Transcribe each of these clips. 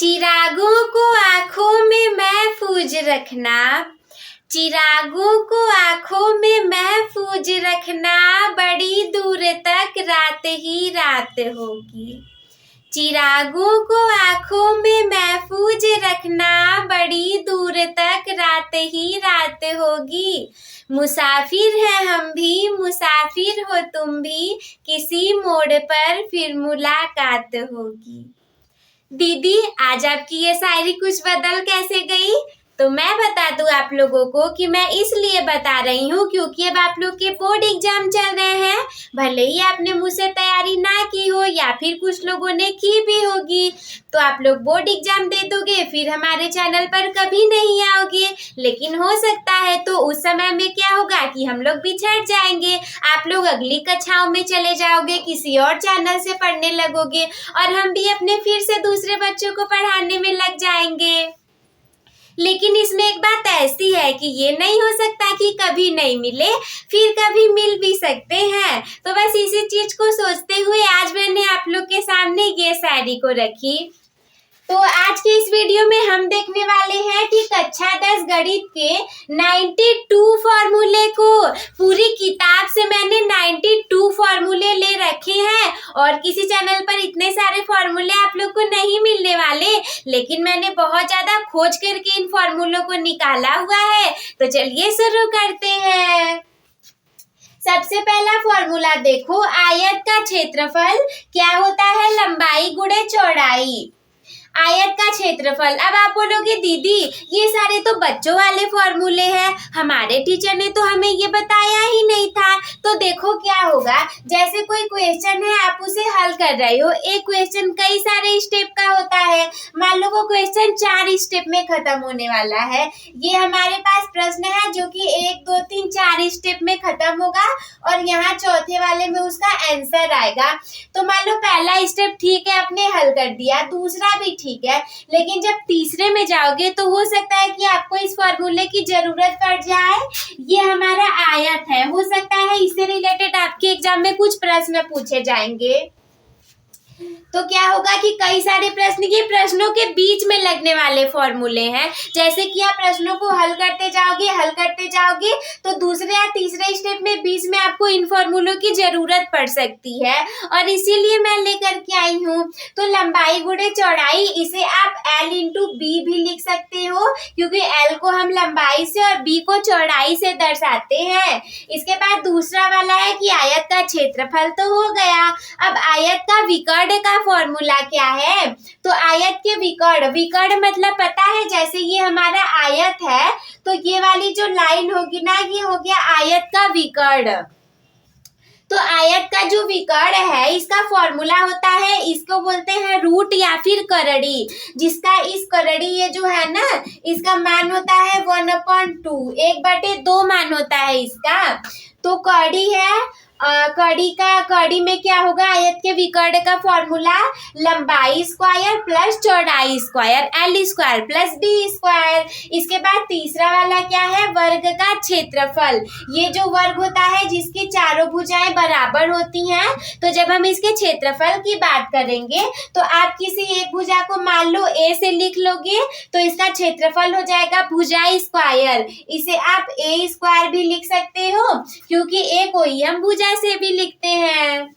चिरागों को आंखों में महफूज रखना, चिरागों को आंखों में महफूज रखना, बड़ी दूर तक रात ही रात होगी। चिरागों को आंखों में महफूज रखना, बड़ी दूर तक रात ही रात होगी। मुसाफिर हैं हम भी, मुसाफिर हो तुम भी, किसी मोड़ पर फिर मुलाकात होगी। दीदी, आज आपकी ये शायरी कुछ बदल कैसे गई? तो मैं बता दूं आप लोगों को कि मैं इसलिए बता रही हूँ क्योंकि अब आप लोग के बोर्ड एग्जाम चल रहे हैं। भले ही आपने मुझसे तैयारी ना की हो या फिर कुछ लोगों ने की भी होगी, तो आप लोग बोर्ड एग्जाम दे दोगे, फिर हमारे चैनल पर कभी नहीं आओगे। लेकिन हो सकता है तो उस समय में क्या होगा कि हम लोग बिछड़ जाएंगे, आप लोग अगली कक्षाओं में चले जाओगे, किसी और चैनल से पढ़ने लगोगे और हम भी अपने फिर से दूसरे बच्चों को पढ़ाने में लग जाएंगे। लेकिन इसमें एक बात ऐसी है कि ये नहीं हो सकता कि कभी नहीं मिले, फिर कभी मिल भी सकते हैं। तो बस इसी चीज को सोचते हुए आज मैंने आप लोग के सामने ये शायरी को रखी। तो आज के इस वीडियो में हम देखने वाले हैं कि कक्षा 10 गणित के 92 फॉर्मूले को, पूरी किताब से मैंने 92 फॉर्मूले ले रखे हैं और किसी चैनल पर इतने सारे फॉर्मूले आप लोग को नहीं मिलने वाले, लेकिन मैंने बहुत ज्यादा खोज करके इन फॉर्मूलों को निकाला हुआ है। तो चलिए शुरू करते हैं। सबसे पहला फॉर्मूला देखो, आयत का क्षेत्रफल क्या होता है? लंबाई गुणे चौड़ाई। आयत का क्षेत्रफल। अब आप बोलोगे दीदी ये सारे तो बच्चों वाले फॉर्मूले हैं, हमारे टीचर ने तो हमें ये बताया ही नहीं था। तो देखो क्या होगा, जैसे कोई क्वेश्चन है आप उसे हल कर रहे हो, एक क्वेश्चन कई सारे स्टेप का होता है, मान लो वो क्वेश्चन 4 स्टेप में खत्म होने वाला है। ये हमारे पास प्रश्न है जो कि 1 2 3 4 स्टेप में खत्म होगा और यहाँ चौथे वाले में उसका आंसर आएगा। तो मान लो पहला स्टेप ठीक है आपने हल कर दिया, दूसरा भी ठीक है, लेकिन जब तीसरे में जाओगे तो हो सकता है कि आपको इस फॉर्मूले की जरूरत पड़ जाए। ये हमारा आयत है, हो सकता है इससे रिलेटेड आपके एग्जाम में कुछ प्रश्न पूछे जाएंगे। तो क्या होगा कि कई सारे प्रश्न ये प्रश्नों के बीच में लगने वाले फॉर्मूले हैं। जैसे कि आप प्रश्नों को हल करते जाओगे तो दूसरे या तीसरे स्टेप में बीच में आपको इन फॉर्मूलों की जरूरत पड़ सकती है और इसीलिए मैं लेकर के आई हूँ। तो लंबाई गुणे चौड़ाई, इसे आप L इंटू B भी लिख सकते हो क्योंकि L को हम लंबाई से और B को चौड़ाई से दर्शाते हैं। इसके बाद दूसरा वाला है कि आयत का क्षेत्रफल तो हो गया। अब आयत का विकर्ण का फॉर्मूला क्या है? तो आयत के विकर्ण मतलब पता है, जैसे ये हमारा आयत है तो ये वाली जो लाइन होगी ना, ये हो गया आयत का विकर्ण। तो आयत का जो विकर्ण है इसका फॉर्मूला होता है, इसको बोलते हैं रूट या फिर करड़ी, जिसका इस करड़ी ये जो है ना इसका मान होता है 1/2, 1/2 मान होता है इसका। तो कड़ी है, कड़ी में क्या होगा, आयत के विकर्ण का फॉर्मूला लंबाई स्क्वायर प्लस चौड़ाई square, L square plus B square. इसके बाद तीसरा वाला क्या है, वर्ग का क्षेत्रफल। ये जो वर्ग होता है जिसकी चारों भुजाएं बराबर होती हैं, तो जब हम इसके क्षेत्रफल की बात करेंगे तो आप किसी एक भुजा को मान लो A से लिख लोगे तो इसका क्षेत्रफल हो जाएगा भुजा स्क्वायर। इसे आप A स्क्वायर भी लिख सकते हो क्योंकि A को ही हम भुजा से भी लिखते हैं।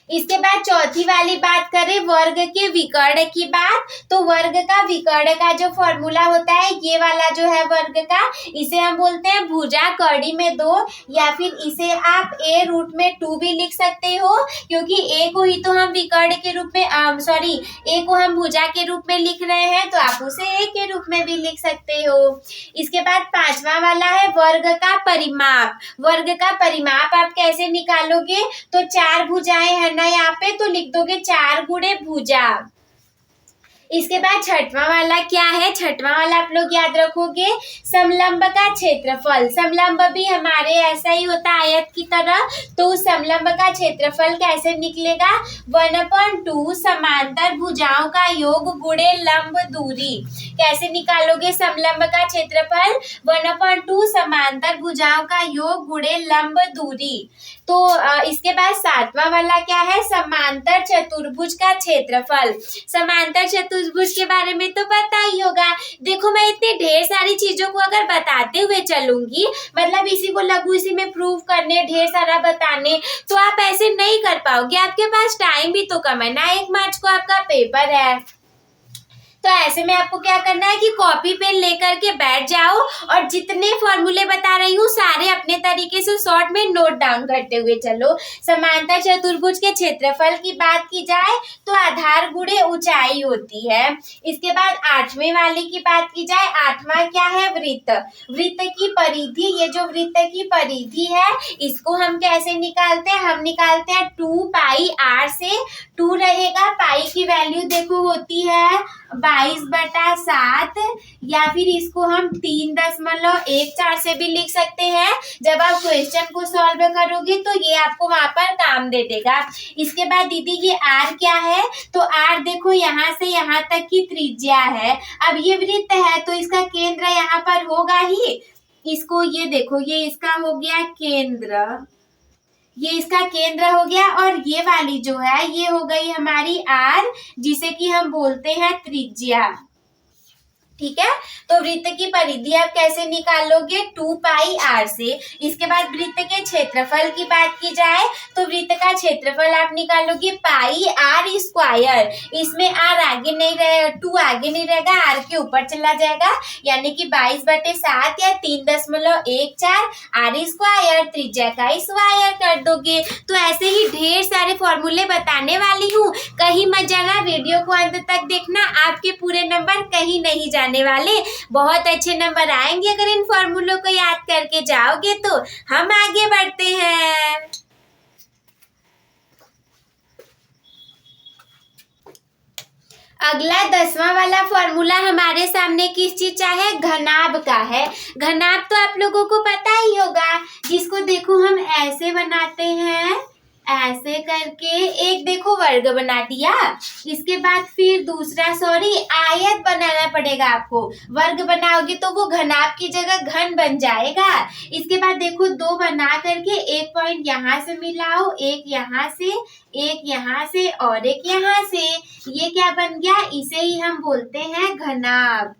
इसके बाद चौथी वाली बात करें वर्ग के विकर्ण की बात, तो वर्ग का विकर्ण का जो फॉर्मूला होता है ये वाला जो है वर्ग का, इसे हम बोलते हैं भुजा कड़ी में 2, या फिर इसे आप A रूट में 2 भी लिख सकते हो क्योंकि A को ही तो हम विकर्ण के रूप में A को हम भुजा के रूप में लिख रहे हैं, तो आप उसे A के रूप में भी लिख सकते हो। इसके बाद पांचवा वाला है वर्ग का परिमाप। वर्ग का परिमाप आप कैसे निकालोगे, तो 4 भुजाएं है ना यहाँ पे, तो लिख दोगे 4 गुणे भुजा। इसके बाद छठवां वाला क्या है, छठवां वाला आप लोग याद रखोगे समलंब का क्षेत्रफल। समलंब भी हमारे ऐसा ही होता है आयत की तरह, तो उस समलंब का क्षेत्रफल कैसे निकलेगा, 1/2 समांतर भुजाओं का योग गुणे लंब दूरी। कैसे निकालोगे समलंब का क्षेत्रफल? 1/2 समांतर भुजाओं का योग गुणे लंब दूरी। तो इसके बाद 7वां वाला क्या है? समांतर चतुर्भुज का क्षेत्रफल। समांतर चतुर्भुज के बारे में तो पता ही होगा। देखो मैं इतनी ढेर सारी चीजों को अगर बताते हुए चलूंगी, मतलब इसी को लघु इसी में प्रूव करने, ढेर सारा बताने, तो आप ऐसे नहीं कर पाओगे। आपके पास टाइम भी तो कम है ना, 1 मार्च को आपका पेपर है। तो ऐसे में आपको क्या करना है कि कॉपी पेन लेकर के बैठ जाओ और जितने फॉर्मूले बता रही हूँ सारे अपने तरीके से शॉर्ट में नोट डाउन करते हुए चलो। समांतर चतुर्भुज के क्षेत्रफल की बात की जाए तो आधार गुणे ऊंचाई होती है। इसके बाद 8वें वाले की बात की जाए, 8वां क्या है? वृत्त। वृत्त की परिधि, ये जो वृत्त की परिधि है इसको हम कैसे निकालते हैं? हम निकालते हैं 2 पाई r से। 2 रहेगा, पाई की वैल्यू देखो होती है 22/7, या फिर इसको हम 3.14 से भी लिख सकते हैं। जब आप क्वेश्चन को सॉल्व करोगे तो ये आपको वहां पर काम दे देगा। इसके बाद दीदी ये r क्या है? तो r देखो यहाँ से यहाँ तक की त्रिज्या है। अब ये वृत्त है तो इसका केंद्र यहाँ पर होगा ही। इसको ये देखो, ये इसका हो गया केंद्र, ये इसका केंद्र हो गया, और ये वाली जो है ये हो गई हमारी r, जिसे कि हम बोलते हैं त्रिज्या। ठीक है, तो वृत्त की परिधि आप कैसे निकालोगे? 2 पाई r से। इसके बाद वृत्त के क्षेत्रफल की बात की जाए तो वृत्त का क्षेत्रफल आप निकालोगे पाई r स्क्वायर। इसमें r आगे नहीं रहेगा, 2 आगे नहीं रहेगा, r के ऊपर चला जाएगा, यानी कि 22/7 या 3.14 r स्क्वायर, त्रिज्या का स्क्वायर कर दोगे। तो ऐसे ही ढेर सारे फॉर्मूले बताने वाली हूँ, कहीं मत जाना, वीडियो को अंत तक देखना। आपके पूरे नंबर कहीं नहीं जाने वाले, बहुत अच्छे नंबर आएंगे अगर इन फॉर्मूलों को याद करके जाओगे तो। हम आगे बढ़ते हैं। अगला 10वां वाला फॉर्मूला हमारे सामने किस चीज का है? घनाभ का है। घनाभ तो आप लोगों को पता ही होगा, जिसको देखो हम ऐसे बनाते हैं, ऐसे करके एक देखो वर्ग बना दिया। इसके बाद फिर दूसरा आयत बनाना पड़ेगा आपको। वर्ग बनाओगे तो वो घनाभ की जगह घन बन जाएगा। इसके बाद देखो 2 बना करके एक पॉइंट यहाँ से मिलाओ, एक यहाँ से, एक यहाँ से और एक यहाँ से। ये क्या बन गया? इसे ही हम बोलते हैं घनाभ।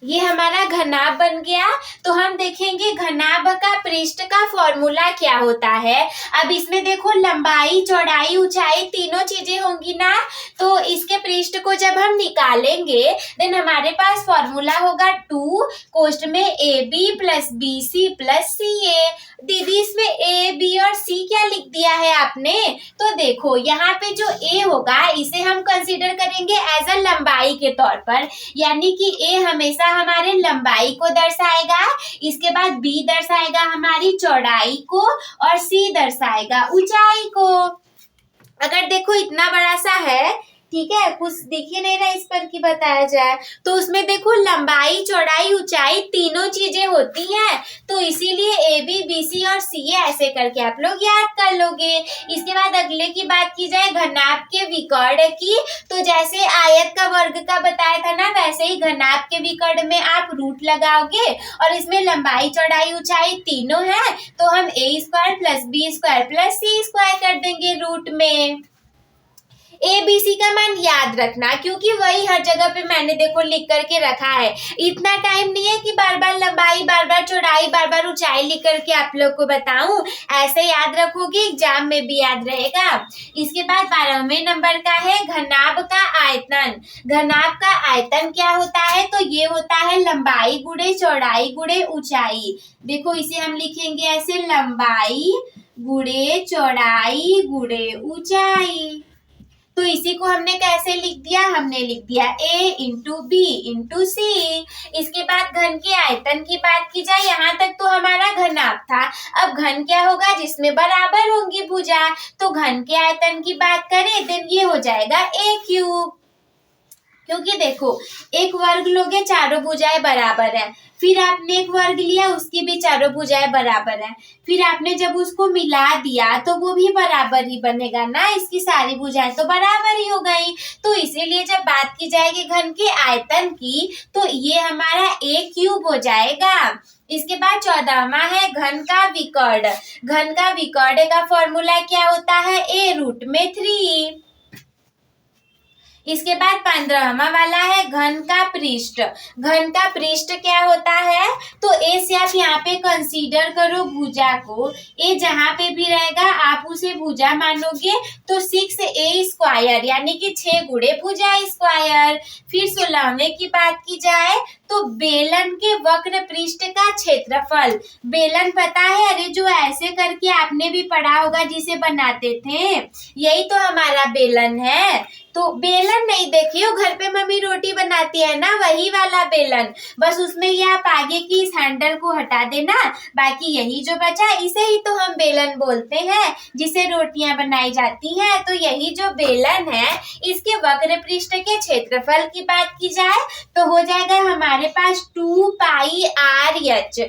ये हमारा घनाभ बन गया। तो हम देखेंगे घनाभ का पृष्ठ का फॉर्मूला क्या होता है। अब इसमें देखो लंबाई, चौड़ाई, ऊंचाई तीनों चीजें होंगी ना, तो इसके पृष्ठ को जब हम निकालेंगे देन हमारे पास फॉर्मूला होगा 2 कोष्ठ में AB + BC + CA। दीदी इसमें A, B और C क्या लिख दिया है आपने? तो देखो यहाँ पे जो A होगा इसे हम कंसीडर करेंगे एज अ लंबाई के तौर पर, यानी कि A हमेशा हमारे लंबाई को दर्शाएगा। इसके बाद B दर्शाएगा हमारी चौड़ाई को और C दर्शाएगा ऊंचाई को। अगर देखो इतना बड़ा सा है, ठीक है, कुछ दिख ही नहीं रहा इस पर कि बताया जाए, तो उसमें देखो लंबाई, चौड़ाई, ऊंचाई तीनों चीजें होती हैं, तो इसीलिए AB, BC और CA ऐसे करके आप लोग याद कर लोगे। इसके बाद अगले की बात की जाए घनाभ के विकर्ण की, तो जैसे आयत का वर्ग का बताया था ना, वैसे ही घनाभ के विकर्ण में आप रूट लगाओगे और इसमें लंबाई, चौड़ाई, ऊंचाई तीनों है, तो हम A² + B² + C² कर देंगे रूट में। ABC का मान याद रखना, क्योंकि वही हर जगह पे मैंने देखो लिख करके रखा है। इतना टाइम नहीं है कि बार बार लंबाई, बार बार चौड़ाई, बार बार ऊंचाई लिख करके आप लोग को बताऊं। ऐसे याद रखोगे एग्जाम में भी याद रहेगा। इसके बाद 12वें नंबर का है घनाभ का आयतन। घनाभ का आयतन क्या होता है? तो ये होता है लंबाई गुणे चौड़ाई गुणे ऊंचाई। देखो इसे हम लिखेंगे ऐसे, लंबाई गुणे चौड़ाई गुणे ऊंचाई। तो इसी को हमने कैसे लिख दिया? हमने लिख दिया A × B × C। इसके बाद घन के आयतन की बात की जाए, यहाँ तक तो हमारा घनाभ था। अब घन क्या होगा? जिसमें बराबर होंगी भुजा, तो घन के आयतन की बात करें देन ये हो जाएगा A³। क्योंकि देखो एक वर्ग लोगे चारों भुजाएं बराबर है, फिर आपने एक वर्ग लिया उसकी भी चारों भुजाएं बराबर है, फिर आपने जब उसको मिला दिया तो वो भी बराबर ही बनेगा ना, इसकी सारी भुजाएं तो बराबर ही हो गई। तो इसीलिए जब बात की जाएगी घन के आयतन की तो ये हमारा a क्यूब हो जाएगा। इसके बाद 14वां है घन का विकर्ण। घन का विकर्ण का फॉर्मूला क्या होता है, a√3। इसके बाद 15वां वाला है घन का पृष्ठ। घन का पृष्ठ क्या होता है, तो ए से आप यहाँ पे कंसीडर करो भुजा को, ए जहां पे भी रहेगा आप उसे भुजा मानोगे तो 6a² यानी कि 6 गुणे भुजा स्क्वायर। फिर 16वें की बात की जाए तो बेलन के वक्र पृष्ठ का क्षेत्रफल। बेलन पता है, अरे जो ऐसे करके आपने भी पढ़ा होगा जिसे बनाते थे, यही तो हमारा बेलन है। तो बेलन नहीं देखियो, घर पे मम्मी रोटी बनाती है ना, वही वाला बेलन, बस उसमें ये आप आगे की इस हैंडल को हटा देना, बाकी यही जो बचा इसे ही तो हम बेलन बोलते हैं जिसे रोटियां बनाई जाती हैं। तो यही जो बेलन है इसके वक्र पृष्ठ के क्षेत्रफल की बात की जाए तो हो जाएगा हमारे पास 2πr(h)।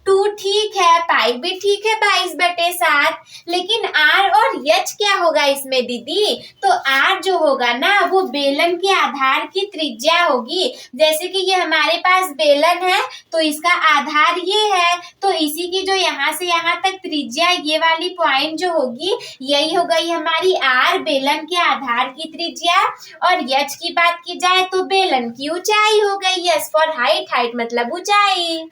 2 ठीक है, पाई भी ठीक है 22/7, लेकिन r और h क्या होगा इसमें दीदी, तो r जो होगा ना वो बेलन के आधार की त्रिज्या होगी। जैसे कि ये हमारे पास बेलन है तो इसका आधार ये है, तो इसी की जो यहाँ से यहाँ तक त्रिज्या ये वाली पॉइंट जो होगी यही हो गई हमारी r, बेलन के आधार की त्रिज्या। और h की बात की जाए तो बेलन की ऊंचाई हो गई, s फॉर हाइट, हाइट मतलब ऊंचाई।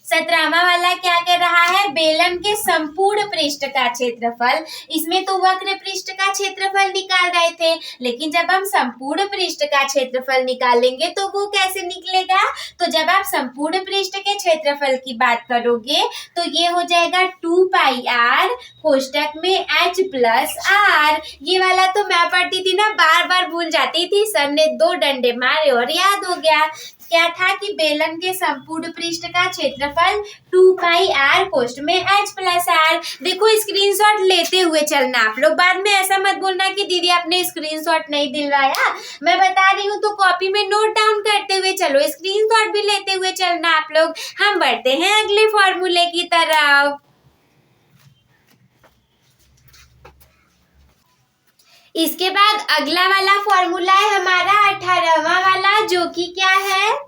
17वां वाला क्या कह रहा है, बेलन के संपूर्ण पृष्ठ का क्षेत्रफल। इसमें तो वक्र पृष्ठ का क्षेत्रफल निकाल रहे थे, लेकिन जब हम संपूर्ण पृष्ठ का क्षेत्रफल निकालेंगे तो वो कैसे निकलेगा, तो जब आप संपूर्ण पृष्ठ के क्षेत्रफल की बात करोगे तो ये हो जाएगा 2πr कोष्टक में h+r। ये वाला तो मैं पढ़ती थी ना, बार बार भूल जाती थी, सर ने 2 डंडे मारे और याद हो गया। क्या था कि बेलन के संपूर्ण पृष्ठ का क्षेत्रफल 2πr कोष्ठ में h+r। देखो स्क्रीनशॉट लेते हुए चलना आप लोग, बाद में ऐसा मत बोलना कि दीदी आपने स्क्रीनशॉट नहीं दिलवाया, मैं बता रही हूँ तो कॉपी में नोट डाउन करते हुए चलो, स्क्रीनशॉट भी लेते हुए चलना आप लोग। हम बढ़ते हैं अगले फॉर्मूले की तरफ। इसके बाद अगला वाला फॉर्मूला है हमारा 18वां वाला, जो कि क्या है,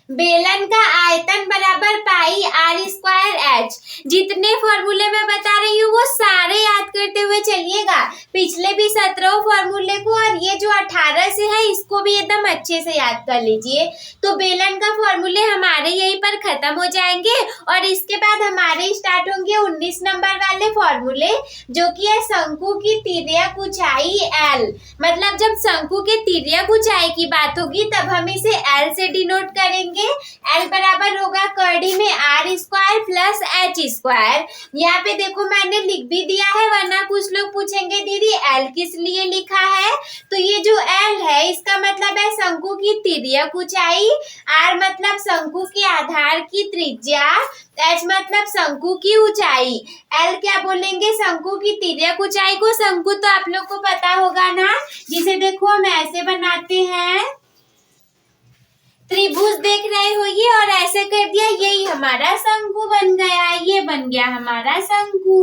बेलन का आयतन बराबर πr²h। जितने फॉर्मूले मैं बता रही हूँ वो सारे याद करते हुए चलिएगा, पिछले भी 17 फॉर्मूले को और ये जो 18 से है इसको भी एकदम अच्छे से याद कर लीजिए। तो बेलन का फॉर्मूले हमारे यहीं पर खत्म हो जाएंगे और इसके बाद हमारे स्टार्ट होंगे 19 नंबर वाले फॉर्मूले, जो कि है शंकु की तिर्यक ऊंचाई l। मतलब जब शंकु के तिर्यक ऊंचाई की बात होगी तब हम इसे l से डिनोट करेंगे। L बराबर होगा कड़ी में r² + h²। यहाँ पे देखो मैंने लिख भी दिया है, वरना कुछ लोग पूछेंगे दीदी L किस लिए लिखा है, तो ये जो L है इसका मतलब है शंकु की तिर्यक ऊंचाई, r मतलब शंकु के आधार की त्रिज्या, h मतलब शंकु की ऊंचाई, L क्या बोलेंगे, शंकु की तिर्यक ऊंचाई को। शंकु तो आप लोग को पता होगा ना, जिसे देखो हम ऐसे बनाते हैं, त्रिभुज देख रहे हो ये, और ऐसे कर दिया, यही हमारा शंकु बन गया, ये बन गया हमारा शंकु।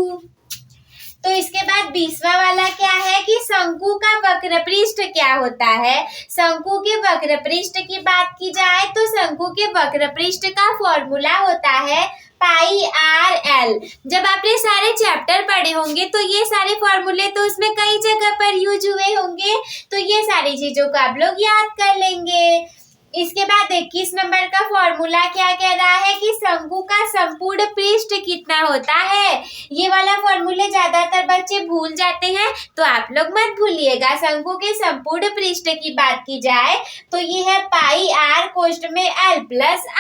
तो इसके बाद 20वां वाला क्या है कि शंकु का वक्र पृष्ठ क्या होता है। शंकु के वक्र पृष्ठ की बात की जाए तो शंकु के वक्र पृष्ठ का फॉर्मूला होता है πr(l)। जब आपने सारे चैप्टर पढ़े होंगे तो ये सारे फॉर्मूले तो उसमें कई जगह पर यूज हुए होंगे, तो ये सारी चीजों को आप लोग याद कर लेंगे। इसके बाद 21 नंबर का फॉर्मूला क्या कह रहा है कि शंकु का संपूर्ण पृष्ठ कितना होता है। ये वाला फॉर्मूले ज्यादातर बच्चे भूल जाते हैं, तो आप लोग मत भूलिएगा। शंकु के संपूर्ण पृष्ठ की बात की जाए तो ये है πr कोष्ठ में l +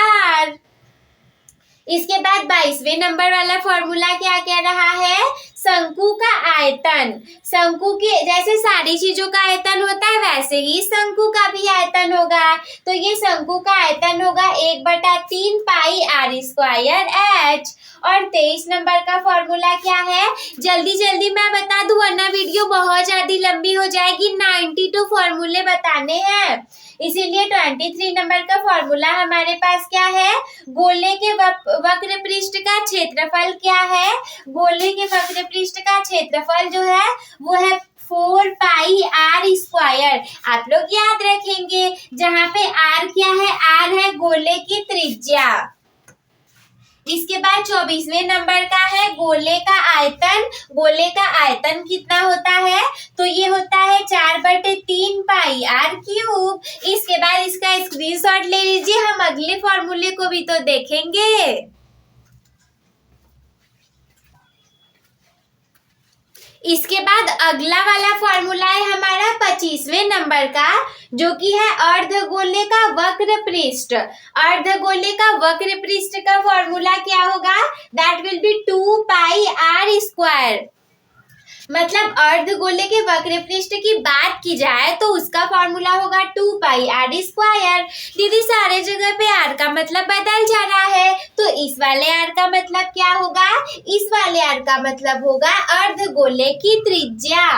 r। इसके बाद 22वें नंबर वाला फॉर्मूला क्या कह रहा है, शंकु का आयतन। शंकु के जैसे सारी चीजों का आयतन होता है वैसे ही शंकु का भी आयतन होगा। तो ये शंकु का आयतन होगा 1/3 पाई r स्क्वायर h। और 23 नंबर का फॉर्मूला क्या है, जल्दी जल्दी मैं बता दूं वरना वीडियो बहुत ज्यादा लंबी हो जाएगी। 92 फॉर्मूले बताने हैं, इसीलिए 23 नंबर का फॉर्मूला हमारे पास क्या है, गोले के वक्र पृष्ठ का क्षेत्रफल क्या है, गोले के वक्र पृष्ठ का क्षेत्रफल जो है वो है 4 पाई r स्क्वायर। आप लोग याद रखेंगे जहाँ पे r क्या है, r है गोले की त्रिज्या। इसके बाद 24वें नंबर का है गोले का आयतन। गोले का आयतन कितना होता है, तो ये होता है 4/3 पाई r क्यूब। इसके बाद इसका स्क्रीनशॉट ले लीजिए, हम अगले फॉर्मूले को भी तो देखेंगे। इसके बाद अगला वाला फॉर्मूला है हमारा 25वें नंबर का, जो कि है अर्धगोले का वक्र पृष्ठ। अर्धगोले का वक्र पृष्ठ का फॉर्मूला क्या होगा, that will B 2 pi r square. मतलब अर्धगोले के वक्र पृष्ठ की बात की जाए तो उसका फॉर्मूला होगा 2 पाई r स्क्वायर। दीदी सारे जगह पे r का मतलब बदल जा रहा है, तो इस वाले r का मतलब क्या होगा, इस वाले r का मतलब होगा अर्धगोले की त्रिज्या।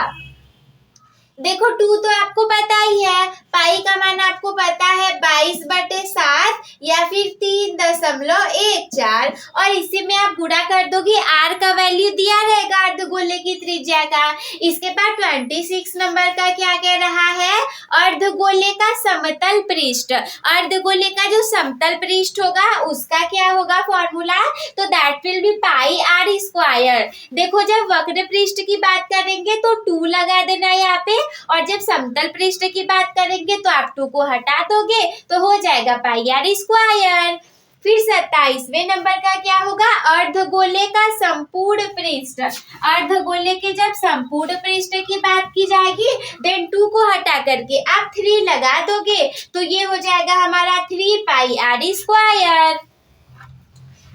देखो 2 तो आपको पता ही है, पाई का मान आपको पता है 22/7 या फिर 3.14, और इसी में आप गुणा कर दोगे, r का वैल्यू दिया रहेगा अर्धगोले की त्रिज्या का। इसके बाद 26 नंबर का क्या कह रहा है, अर्धगोले का समतल पृष्ठ। अर्धगोले का जो समतल पृष्ठ होगा उसका क्या होगा फॉर्मूला, तो that will B pi r square. देखो जब वक्र पृष्ठ की बात करेंगे तो 2 लगा देना यहाँ पे, और जब समतल पृष्ठ की बात करेंगे तो आप 2 को हटा दोगे तो हो जाएगा पाई r स्क्वायर। फिर 27वें नंबर का क्या होगा, अर्धगोले का संपूर्ण पृष्ठ। अर्धगोले के जब संपूर्ण पृष्ठ की बात की जाएगी देन 2 को हटा करके आप 3 लगा दोगे तो ये हो जाएगा हमारा 3 पाई r स्क्वायर।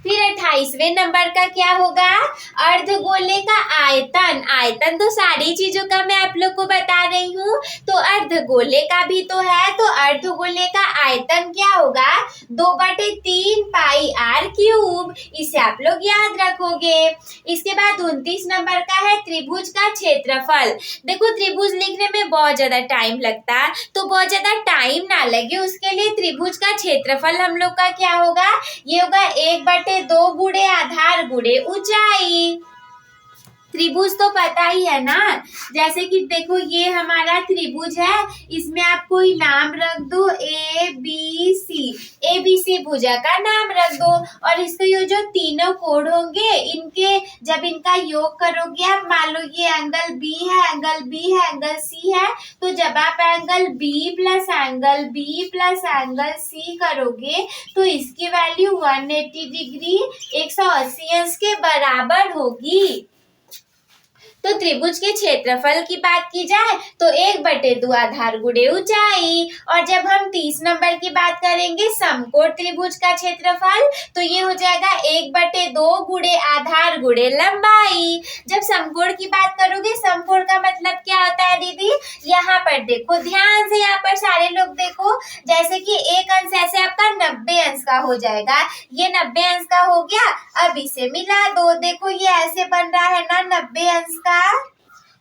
फिर 28वें नंबर का क्या होगा, अर्धगोले का आयतन। आयतन तो सारी चीजों का मैं आप लोग को बता रही हूँ, तो अर्धगोले का भी तो है, तो अर्धगोले का आयतन क्या होगा, 2/3 पाई r क्यूब। इसे आप लोग याद रखोगे। इसके बाद 29 नंबर का है त्रिभुज का क्षेत्रफल। देखो त्रिभुज लिखने में बहुत ज्यादा टाइम लगता है, तो बहुत ज्यादा टाइम ना लगे उसके लिए त्रिभुज का क्षेत्रफल हम लोग का क्या होगा, ये होगा 1/2 गुणे आधार गुणे ऊंचाई। त्रिभुज तो पता ही है ना, जैसे कि देखो ये हमारा त्रिभुज है, इसमें आप कोई नाम रख दो ABC भुजा का नाम रख दो, और इसके ये जो तीनों कोण होंगे इनके जब इनका योग करोगे आप, मान लो ये एंगल B है, एंगल B है, एंगल C है, तो जब आप angle B plus angle B plus angle C करोगे तो इसकी वैल्यू 180 डिग्री 180 अंश के बराबर होगी। तो त्रिभुज के क्षेत्रफल की बात की जाए तो 1/2 आधार गुणे ऊंचाई। और जब हम 30 नंबर की बात करेंगे समकोण त्रिभुज का क्षेत्रफल, तो ये हो जाएगा 1/2 गुणे आधार गुणे लंबाई। जब समकोण की बात करोगे, समकोण का मतलब क्या होता है दीदी, यहाँ पर देखो ध्यान से, यहाँ पर सारे लोग देखो, जैसे कि एक अंश ऐसे आपका 90 अंश का हो जाएगा, ये 90 अंश का हो गया। अब इसे मिला दो, देखो ये ऐसे बन रहा है ना 90 अंश का,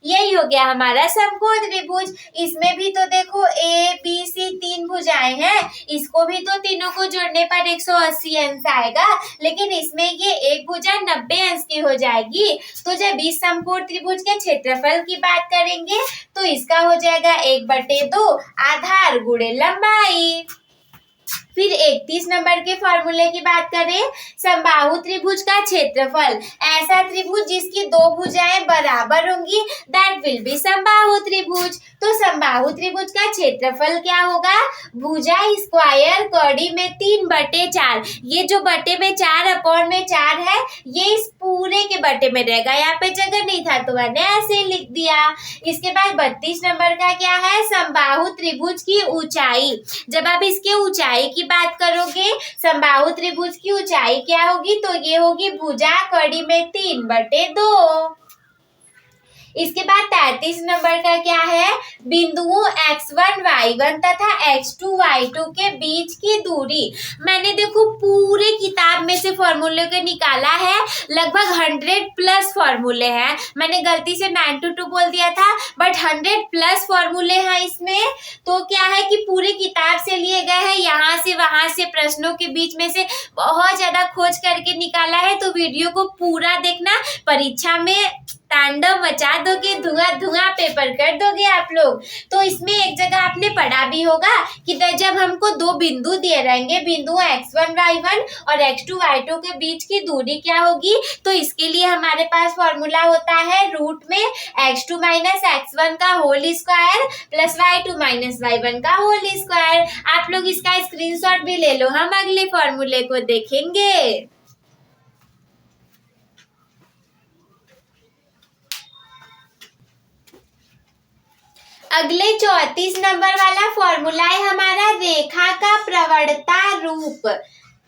यही हो गया हमारा समकोण त्रिभुज। इसमें भी तो देखो ABC 3 भुजाएं हैं, इसको भी तो तीनों को जोड़ने पर 180 अंश आएगा, लेकिन इसमें ये एक भुजा 90 अंश की हो जाएगी। तो जब इस समकोण त्रिभुज के क्षेत्रफल की बात करेंगे तो इसका हो जाएगा 1/2 आधार गुणे लंबाई। फिर 31 नंबर के फॉर्मूले की बात करें, समबाहु त्रिभुज का क्षेत्रफल। ऐसा त्रिभुज जिसकी 2 भुजाएं बराबर होंगी, दैट विल बी समबाहु त्रिभुज। तो समबाहु त्रिभुज का क्षेत्रफल क्या होगा, भुजा स्क्वायर कौड़ी में 3/4। ये जो बटे में 4/4 है, ये इस पूरे के बटे में रहेगा, यहाँ पे जगह नहीं था तो मैंने ऐसे लिख दिया। इसके बाद 32 नंबर का क्या है, समबाहु त्रिभुज की ऊंचाई। जब आप इसके ऊंचाई की बात करोगे, समबाहु त्रिभुज की ऊंचाई क्या होगी, तो ये होगी भुजा कड़ी में 3/2। इसके बाद 33 नंबर का क्या है, बिंदुओं x1 y1 तथा x2 y2 के बीच की दूरी। मैंने देखो पूरे किताब में से फॉर्मूले को निकाला है, लगभग 100+ फॉर्मूले हैं। मैंने गलती से 922 बोल दिया था, बट 100+ फॉर्मूले हैं इसमें। तो क्या है कि पूरी किताब से लिए गए हैं, यहाँ से वहां से प्रश्नों के बीच में से बहुत ज्यादा खोज करके निकाला है। तो वीडियो को पूरा देखना, परीक्षा में तांडव मचा दोगे, धुआं धुआं पेपर कर दोगे आप लोग। तो इसमें एक जगह आपने पढ़ा भी होगा कि जब हमको दो बिंदु दिए रहेंगे, बिंदु x1 y1 और x2 y2 के बीच की दूरी क्या होगी, तो इसके लिए हमारे पास फॉर्मूला होता है रूट में x2 - x1 का whole square plus y2 - y1 का होल स्क्वायर। आप लोग इसका स्क्रीनशॉट भी ले लो, हम अगले फॉर्मूले को देखेंगे। अगले 34 नंबर वाला फॉर्मूला है हमारा रेखा का प्रवणता रूप।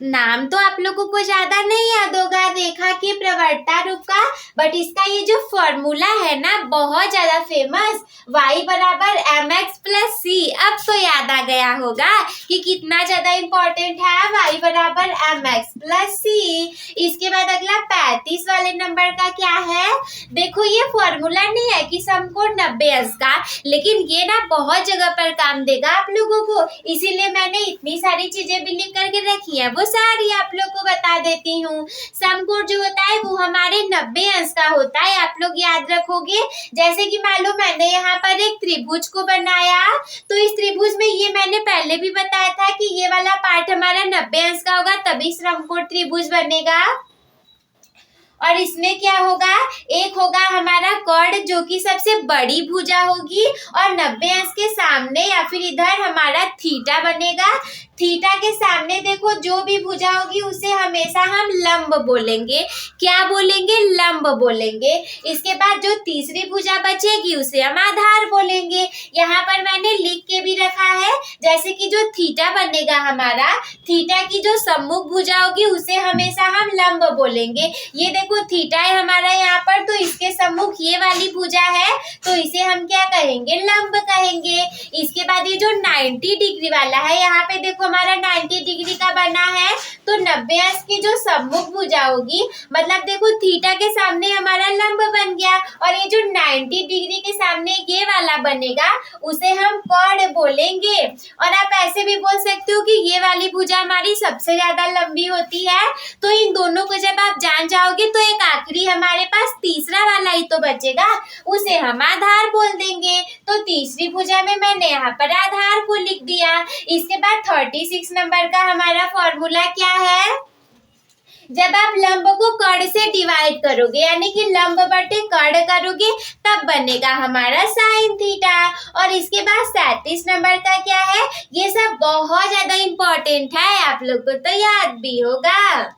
नाम तो आप लोगों को ज्यादा नहीं याद होगा रेखा की प्रवणता रूप का, बट इसका ये जो फॉर्मूला है ना बहुत ज्यादा फेमस, y बराबर mx + c। अब तो याद आ गया होगा कि कितना ज्यादा इंपॉर्टेंट है y बराबर mx + c। इसके बाद अगला 35 वाले नंबर का क्या है, देखो ये फॉर्मूला नहीं है कि समकोण 90 अंश का, लेकिन ये ना बहुत जगह पर काम देगा आप लोगों को, इसीलिए मैंने इतनी सारी चीजें भी लिख करके रखी है, वो सारी आप लोग को बता देती हूँ। समकोण जो होता है वो हमारे 90 अंश का होता है, आप लोग याद रखोगे। जैसे कि मान लो मैंने यहाँ पर एक त्रिभुज को बनाया, तो इस त्रिभुज में ये मैंने पहले भी बताया था कि ये वाला पार्ट हमारा 90 अंश का होगा, तभी समकोण त्रिभुज बनेगा। और इसमें क्या होगा, एक होगा हमारा कर्ण जो कि सबसे बड़ी भुजा होगी, और 90 अंश के सामने या फिर इधर हमारा थीटा बनेगा। थीटा के सामने देखो जो भी भुजा होगी उसे हमेशा हम लंब बोलेंगे। क्या बोलेंगे, लंब बोलेंगे। इसके बाद जो तीसरी भुजा बचेगी उसे हम आधार बोलेंगे। यहाँ पर मैंने लिख के भी रखा है, जैसे कि जो थीटा बनेगा हमारा, थीटा की जो सम्मुख भुजा होगी उसे हमेशा हम लंब बोलेंगे। ये देखो थीटा है हमारा यहाँ पर, तो इसके सम्मुख ये वाली भुजा है, तो इसे हम क्या कहेंगे, लंब कहेंगे। इसके बाद ये जो 90 डिग्री वाला है, यहाँ पे देखो हमारा 90 डिग्री का बना है, तो 90 अंश की जो सम्मुख भुजा होगी, मतलब देखो थीटा के सामने हमारा लंब बन गया, और ये जो 90 डिग्री के सामने ये वाला बनेगा उसे हम कर्ण बोलेंगे। और आप ऐसे भी बोल सकते हो कि ये वाली भुजा हमारी सबसे ज्यादा लंबी होती है। तो इन दोनों को जब आप जान जाओगे तो एक आखिरी हमारे पास तीसरा वाला ही तो बचेगा, उसे हम आधार बोल देंगे। तो तीसरी भुजा में मैंने यहाँ पर आधार को लिख दिया। इसके बाद 36 नंबर का हमारा फॉर्मूला क्या है, जब आप लंब को कर्ण से डिवाइड करोगे यानी कि लंब बटे कर्ण करोगे तब बनेगा हमारा साइन थीटा। और इसके बाद 37 नंबर का क्या है, ये सब बहुत ज्यादा इंपॉर्टेंट है, आप लोग को तो याद भी होगा।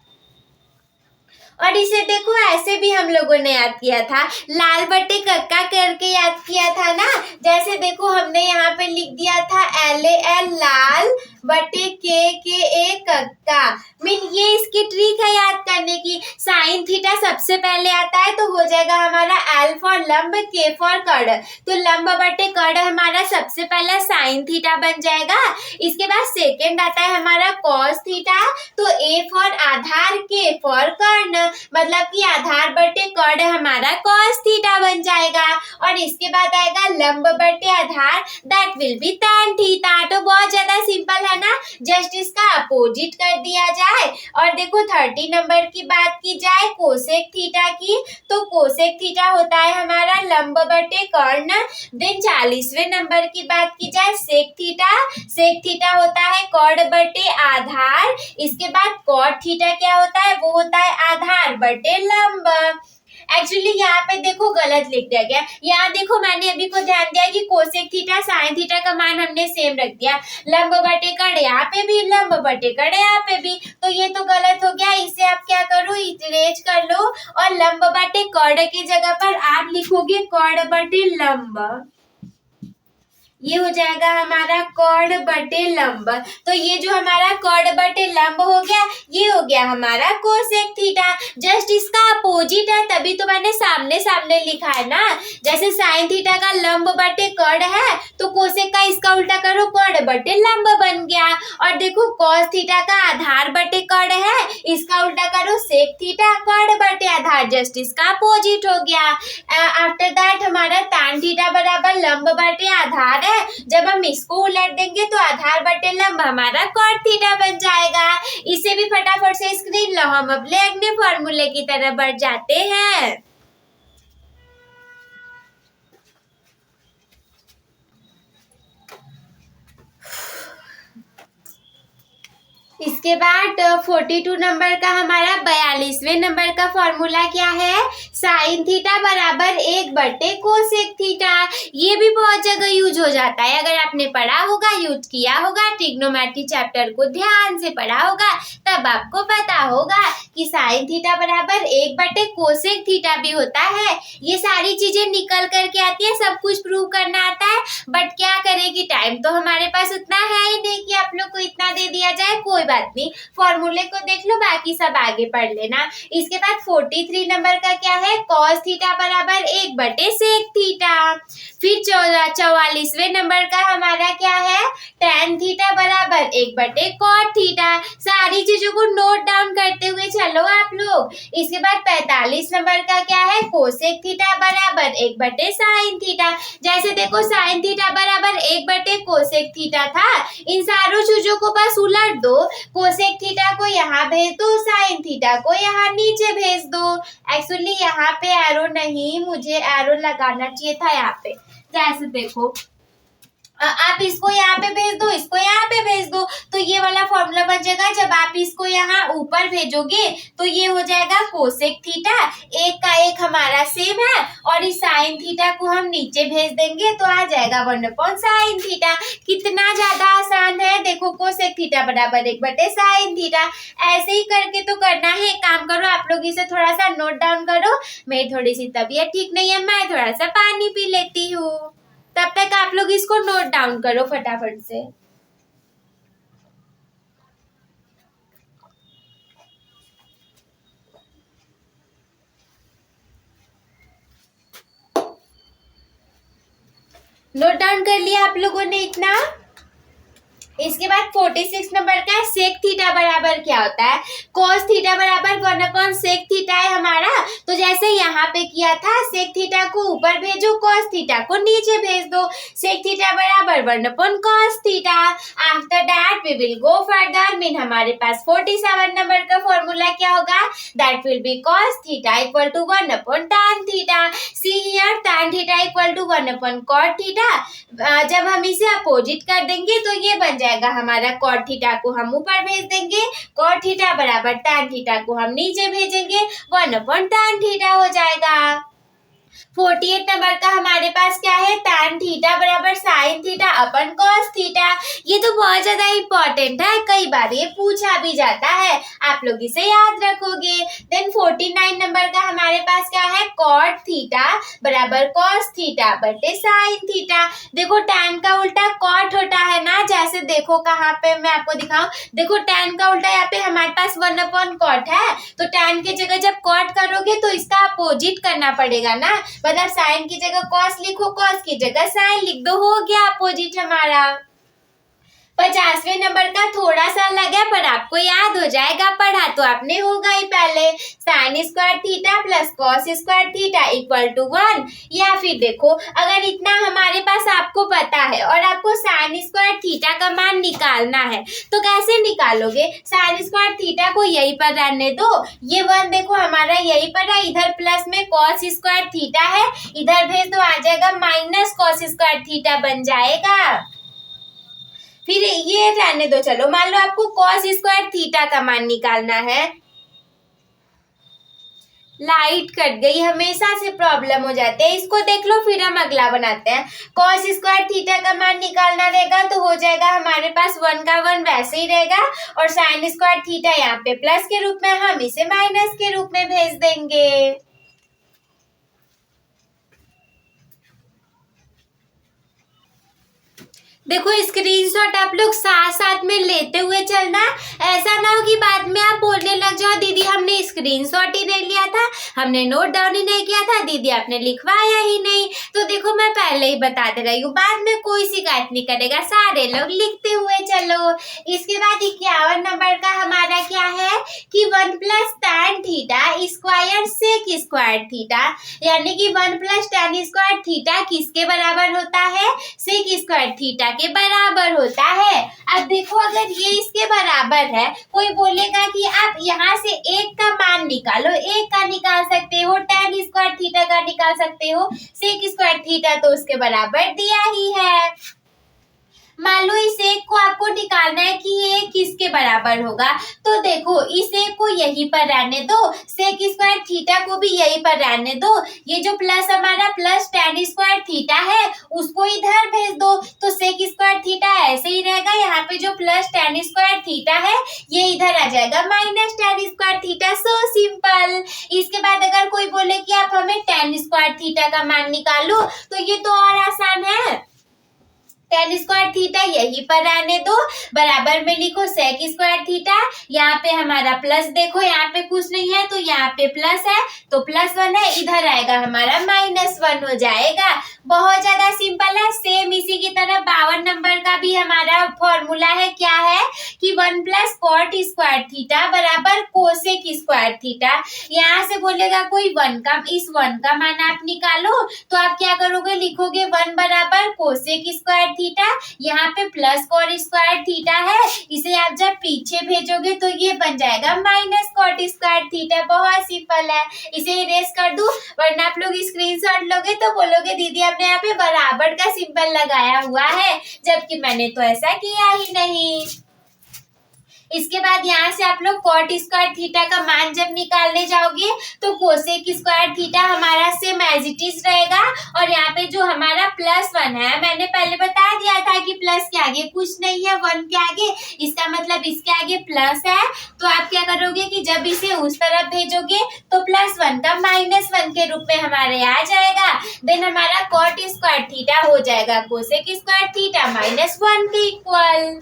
और इसे देखो ऐसे भी हम लोगों ने याद किया था, लाल बटे कक्का करके याद किया था ना। जैसे देखो हमने यहाँ पे लिख दिया था LAL लाल बटे KKA कक्का। मीन ये इसकी ट्रिक है याद करने की। साइन थीटा सबसे पहले आता है तो हो जाएगा हमारा L फॉर लंब, K फॉर कर्ण, तो लंब बटे कर्ण हमारा सबसे पहला साइन थीटा बन जाएगा। इसके बाद सेकेंड आता है हमारा कॉस थीटा, तो A फॉर आधार, K फॉर कर्ण, मतलब कि आधार बटे कर्ण हमारा कॉस थीटा बन जाएगा। और इसके बाद आएगा लंब बटे आधार, that will be tan theta. तो बहुत ज्यादा सिंपल है ना, जस्ट इसका अपोजिट कर दिया जाए। और देखो 30 नंबर की बात की जाए कोसेक थीटा की, तो कोसेक थीटा होता है हमारा लंब बटे कर्ण। देन 40वें नंबर की बात की जाए सेक थीटा, सेक थीटा होता है कर्ण बटे आधार। इसके बाद कॉट थीटा क्या होता है, वो होता है आधार बटे लंब। एक्चुअली यहाँ पे देखो गलत लिख दिया गया, यहाँ देखो मैंने अभी को ध्यान दिया कि कोसेक थीटा साइन थीटा का मान हमने सेम रख दिया, लंब बटे कर्ण यहाँ पे भी, लंब बटे कर्ण यहाँ पे भी, तो ये तो गलत हो गया। इसे आप क्या करो, इरेज कर लो और लंब बटे कर्ण की जगह पर आप लिखोगे कर्ण बटे लंब। ये हो जाएगा हमारा कॉर्ड बटे लंब। तो ये जो हमारा कॉर्ड बटे लंब हो गया, ये हो गया हमारा कोसेक थीटा। जस्ट इसका अपोजिट है, तभी तो मैंने सामने सामने लिखा है ना। जैसे साइन थीटा का लंब बटे कॉर्ड है, तो कोसेक का इसका उल्टा करो, कॉर्ड बटे लंब बन गया। और देखो कॉस थीटा का आधार बटे कॉर्ड है, इसका उल्टा करो सेक थीटा, कॉर्ड बटे आधार, जस्ट इसका अपोजिट हो गया। आफ्टर दैट हमारा tan थीटा बराबर लंब बटे आधार है। जब हम इसको उलट देंगे तो आधार बटे लंब हमारा कॉट थीटा बन जाएगा। इसे भी फटाफट से स्क्रीन लो, हम अब अगले फॉर्मूले की तरफ बढ़ जाते हैं। इसके बाद 42 नंबर का हमारा 42वें नंबर का फॉर्मूला क्या है, साइन थीटा बराबर 1/कोसेक थीटा। ये भी बहुत जगह यूज हो जाता है, अगर आपने पढ़ा होगा, यूज किया होगा, ट्रिग्नोमेट्री चैप्टर को ध्यान से पढ़ा होगा, तब आपको पता होगा कि साइन थीटा बराबर 1/कोसेक थीटा भी होता है। ये सारी चीजें निकल करके आती है, सब कुछ प्रूव करना आता है, बट क्या करेगी, टाइम तो हमारे पास उतना है ही नहीं कि आप लोग को इतना दे दिया जाए। कोई बात नहीं, फॉर्मूले को देख लो, बाकी सब आगे पढ़ लेना। इसके बाद 43 नंबर का क्या है, कॉस थीटा बराबर 1/सेक थीटा। फिर 44वें नंबर का हमारा क्या है, tan थीटा बराबर 1/कॉट थीटा। सारी चीजों को नोट डाउन करते हुए चलो आप लोग। इसके बाद 45 नंबर का क्या है, कोसेक थीटा बराबर 1/साइन थीटा। जैसे देखो साइन थीटा बराबर 1/कोसेक थीटा था, इन सारों चीजों को बस उलट दो, कोसेक थीटा को यहाँ भेज दो, साइन थीटा को यहाँ नीचे भेज दो। एक्चुअली यहाँ पे एरो नहीं, मुझे एरो लगाना चाहिए था यहाँ पे। जैसे देखो आप इसको यहाँ पे भेज दो, इसको यहाँ पे भेज दो, तो ये वाला फॉर्मूला बन जाएगा। जब आप इसको यहाँ ऊपर भेजोगे तो ये हो जाएगा कोसेक थीटा, एक का एक हमारा सेम है, और इस साइन थीटा को हम नीचे भेज देंगे तो आ जाएगा 1/साइन थीटा। कितना ज्यादा आसान है, देखो कोसेक थीटा बराबर 1/साइन थीटा। ऐसे ही करके तो करना है। एक काम करो, आप लोग इसे थोड़ा सा नोट डाउन करो। मेरी थोड़ी सी तबीयत ठीक नहीं है, मैं थोड़ा सा पानी पी लेती हूँ, तब तक आप लोग इसको नोट डाउन करो फटाफट से। नोट डाउन कर लिया आप लोगों ने इतना। इसके बाद 46 नंबर का सेक थीटा बराबर क्या होता है, कोस थीटा बराबर 1/सेक थीटा है हमारा। तो जैसे यहाँ पे किया था, सेक थीटा को ऊपर भेजो, कोस थीटा को नीचे भेज दो। सेक थीटा बराबर 1/कॉस theta. After that we will go further, mean हमारे पास 47 नंबर का फॉर्मूला क्या होगा, that will be cos theta equal to 1/tan theta. See here tan theta equal to 1/कॉट थीटा। जब हम इसे अपोजिट कर देंगे तो ये बन जाएगा हमारा कॉट थीटा को हम ऊपर भेज देंगे, कॉट थीटा बराबर tan थीटा को हम नीचे भेजेंगे, 1/tan थीटा हो जाएगा। 48 नंबर का हमारे पास क्या है, tan थीटा बराबर साइन थीटा अपन कॉस थीटा। ये तो बहुत ज्यादा इंपॉर्टेंट है, कई बार ये पूछा भी जाता है, आप लोग इसे याद रखोगे। देन 49 नंबर का हमारे पास क्या है, कॉट थीटा बराबर कॉस थीटा बटे साइन थीटा। देखो tan का उल्टा कॉट होता है ना, जैसे देखो कहाँ पे मैं आपको दिखाऊं, देखो tan का उल्टा यहाँ पे हमारे पास 1/कॉट है, तो tan की जगह जब कॉट करोगे तो इसका अपोजिट करना पड़ेगा ना, मतलब साइन की जगह कॉस लिखो, कॉस की जगह साइन लिख दो, हो गया अपोजिट हमारा। 50वें नंबर का थोड़ा सा अलग है, पर आपको याद हो जाएगा, पढ़ा तो आपने होगा ही पहले। Sine square theta plus cos square theta equal to 1। या फिर देखो, अगर इतना हमारे पास आपको पता है और आपको साइन स्क्वायर थीटा का मान निकालना है, तो कैसे निकालोगे, साइन स्क्वायर थीटा को यहीं पर रहने दो, ये 1 देखो हमारा यहीं पर है, इधर प्लस में कॉस स्क्वायर थीटा है, इधर भेज दो, आ जाएगा माइनस कॉस स्क्वायर थीटा बन जाएगा। फिर ये रहने दो, चलो मान लो आपको कॉस स्क्वायर थीटा का मान निकालना है। लाइट कट गई, हमेशा से प्रॉब्लम हो जाते हैं, इसको देख लो फिर हम अगला बनाते हैं। कॉस स्क्वायर थीटा का मान निकालना रहेगा तो हो जाएगा हमारे पास 1 का 1 वैसे ही रहेगा, और साइन स्क्वायर थीटा यहाँ पे प्लस के रूप में, हम इसे माइनस के रूप में भेज देंगे। देखो स्क्रीनशॉट आप लोग साथ साथ में लेते हुए चलना, ऐसा ना हो कि बाद में आप बोलने लग जाओ दीदी हमने स्क्रीनशॉट ही नहीं लिया था, हमने नोट डाउन ही नहीं किया था, दीदी आपने लिखवाया ही नहीं। तो देखो मैं पहले ही बता दे रही हूँ, बाद में कोई शिकायत नहीं करेगा, सारे लोग लिखते हुए चलो। इसके बाद 51 नंबर का हमारा क्या है कि 1 plus tan theta square sec square theta, यानी कि 1 प्लस tan स्क्वायर थीटा किसके बराबर होता है, सेक स्क्वायर थीटा के बराबर होता है। अब देखो अगर ये इसके बराबर है, कोई बोलेगा कि आप यहाँ से एक का मान निकालो, एक का निकाल सकते हो, tan स्क्वायर थीटा का निकाल सकते हो, सेक स्क्वायर थीटा तो उसके बराबर दिया ही है। मान लो इस एक को आपको निकालना है कि ये किसके बराबर होगा, तो देखो इस एक को यहीं पर रहने दो, सेक स्क्वायर थीटा को भी यहीं पर रहने दो, ये जो प्लस हमारा प्लस tan स्क्वायर थीटा है उसको इधर भेज दो, तो सेक स्क्वायर थीटा ऐसे ही रहेगा, यहाँ पे जो प्लस tan स्क्वायर थीटा है ये इधर आ जाएगा minus tan square theta. So simple. इसके बाद अगर कोई बोले कि आप हमें tan स्क्वायर थीटा का मान निकालो, तो ये तो और आसान है, tan स्क्वायर थीटा यहीं पर रहने दो, बराबर में लिखो सेक स्क्वायर थीटा, यहाँ पे हमारा प्लस, देखो यहाँ पे कुछ नहीं है तो यहाँ पे प्लस है तो +1 है, इधर आएगा हमारा -1 हो जाएगा। बहुत ज्यादा सिंपल है। सेम इसी की तरह 52 नंबर का भी हमारा फॉर्मूला है, क्या है कि 1 प्लस कॉट स्क्वायर थीटा बराबर कोसेक स्क्वायर थीटा। यहाँ से बोलेगा कोई 1 का, इस 1 का मान आप निकालो, तो आप क्या करोगे, लिखोगे 1 बराबर कोसेक स्क्वायर थीटा, यहाँ पे प्लस कॉट स्क्वायर थीटा है, इसे आप जब पीछे भेजोगे तो ये बन जाएगा माइनस कॉट स्क्वायर थीटा। बहुत सिंपल है, इसे इरेज कर दूं, वरना आप लोग स्क्रीनशॉट लोगे तो बोलोगे दीदी आपने यहाँ पे बराबर का सिंबल लगाया हुआ है, जबकि मैंने तो ऐसा किया ही नहीं। इसके बाद यहाँ से आप लोग कॉट स्क्वायर थीटा का मान जब निकालने जाओगे तो कोसेक स्क्वायर थीटा हमारा सेम एज इट इज रहेगा, और यहाँ पे जो हमारा +1 है, मैंने पहले बता दिया था कि प्लस के आगे कुछ नहीं है, 1 के आगे, इसका मतलब इसके आगे प्लस है, तो आप क्या करोगे कि जब इसे उस तरफ भेजोगे तो +1 का -1 के रूप में हमारे आ जाएगा। देन हमारा कॉट स्क्वायर थीटा हो जाएगा कोसेक स्क्वायर थीटा -1 के इक्वल।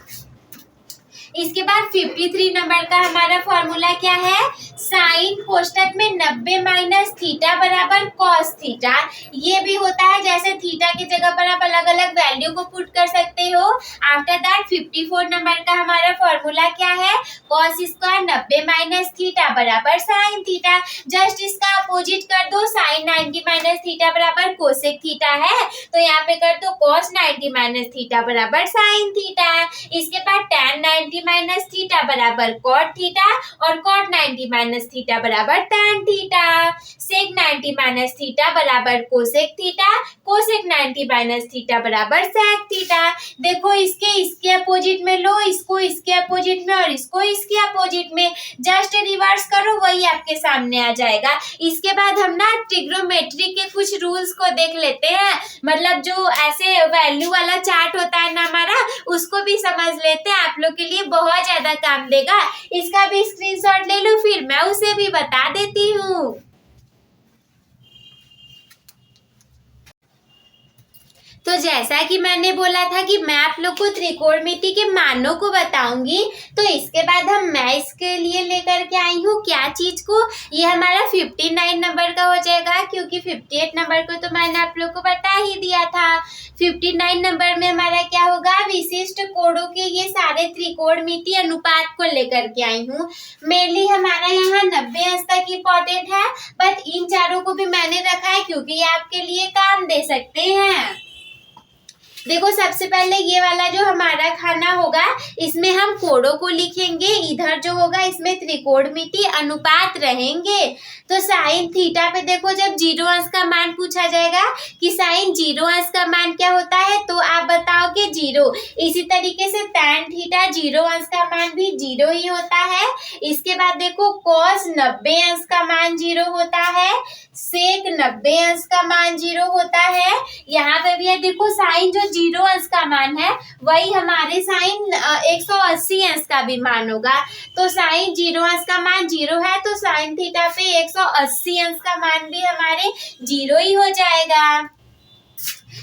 इसके बाद 53 नंबर का हमारा फॉर्मूला क्या है, साइन कोष्टक में 90 माइनस थीटा बराबर कॉस थीटा। ये भी होता है, जैसे थीटा की जगह पर आप अलग अलग वैल्यू को पुट कर सकते हो। आफ्टर दैट 54 नंबर का हमारा फॉर्मूला क्या है, कॉस स्क्वायर 90 माइनस थीटा बराबर साइन थीटा। जस्ट इसका अपोजिट कर दो, साइन 90 माइनस थीटा बराबर कोसेक थीटा है, तो यहाँ पे कर दो कॉस 90 माइनस थीटा बराबर साइन थीटा। इसके बाद tan 90 माइनस थीटा बराबर कॉट थीटा, और कॉट 90 माइनस थीटा बराबर tan थीटा। सेक 90 माइनस थीटा बराबर cosec theta, cosec 90 minus theta बराबर सेक थीटा। देखो इसके अपोजिट में लो, इसको इसके अपोजिट में और इसको इसके अपोजिट में, जस्ट रिवर्स करो, वही आपके सामने आ जाएगा। इसके बाद हम ना ट्रिग्नोमेट्री के कुछ रूल्स को देख लेते हैं, मतलब जो ऐसे वैल्यू वाला चार्ट होता है ना हमारा, उसको भी समझ लेते हैं, आप लोग के लिए बहुत ज्यादा काम देगा। इसका भी स्क्रीनशॉट ले लो, फिर मैं उसे भी बता देती हूँ। तो जैसा कि मैंने बोला था कि मैं आप लोग को त्रिकोणमिति के मानों को बताऊंगी, तो इसके बाद हम मैं इसके लिए लेकर के आई हूँ क्या चीज को, ये हमारा 59 नंबर का हो जाएगा, क्योंकि 58 नंबर को तो मैंने आप लोग को बता ही दिया था। 59 नंबर में हमारा क्या होगा, विशिष्ट कोणों के ये सारे त्रिकोणमिति अनुपात को लेकर के आई हूँ। मेनली हमारा यहाँ 90 अंश तक इम्पोर्टेंट है, बट इन चारों को भी मैंने रखा है क्योंकि ये आपके लिए काम दे सकते हैं। देखो सबसे पहले ये वाला जो हमारा खाना होगा, इसमें हम कोणों को लिखेंगे, इधर जो होगा इसमें त्रिकोणमिति अनुपात रहेंगे। तो साइन थीटा पे देखो जब 0 अंश का मान पूछा जाएगा कि साइन 0 अंश का मान क्या होता है, तो आप बताओगे 0। इसी तरीके से tan थीटा 0 अंश का मान भी 0 ही होता है। इसके बाद देखो cos 90 अंश का मान 0 होता है, सेक 90 अंश का मान 0 होता है। यहाँ पे भी है देखो साइन जो 0 अंश का मान है वही हमारे साइन 180 अंश का भी मान होगा। तो साइन 0 अंश का मान 0 है, तो साइन थीटा पे 180 अंश का मान भी हमारे 0 ही हो जाएगा।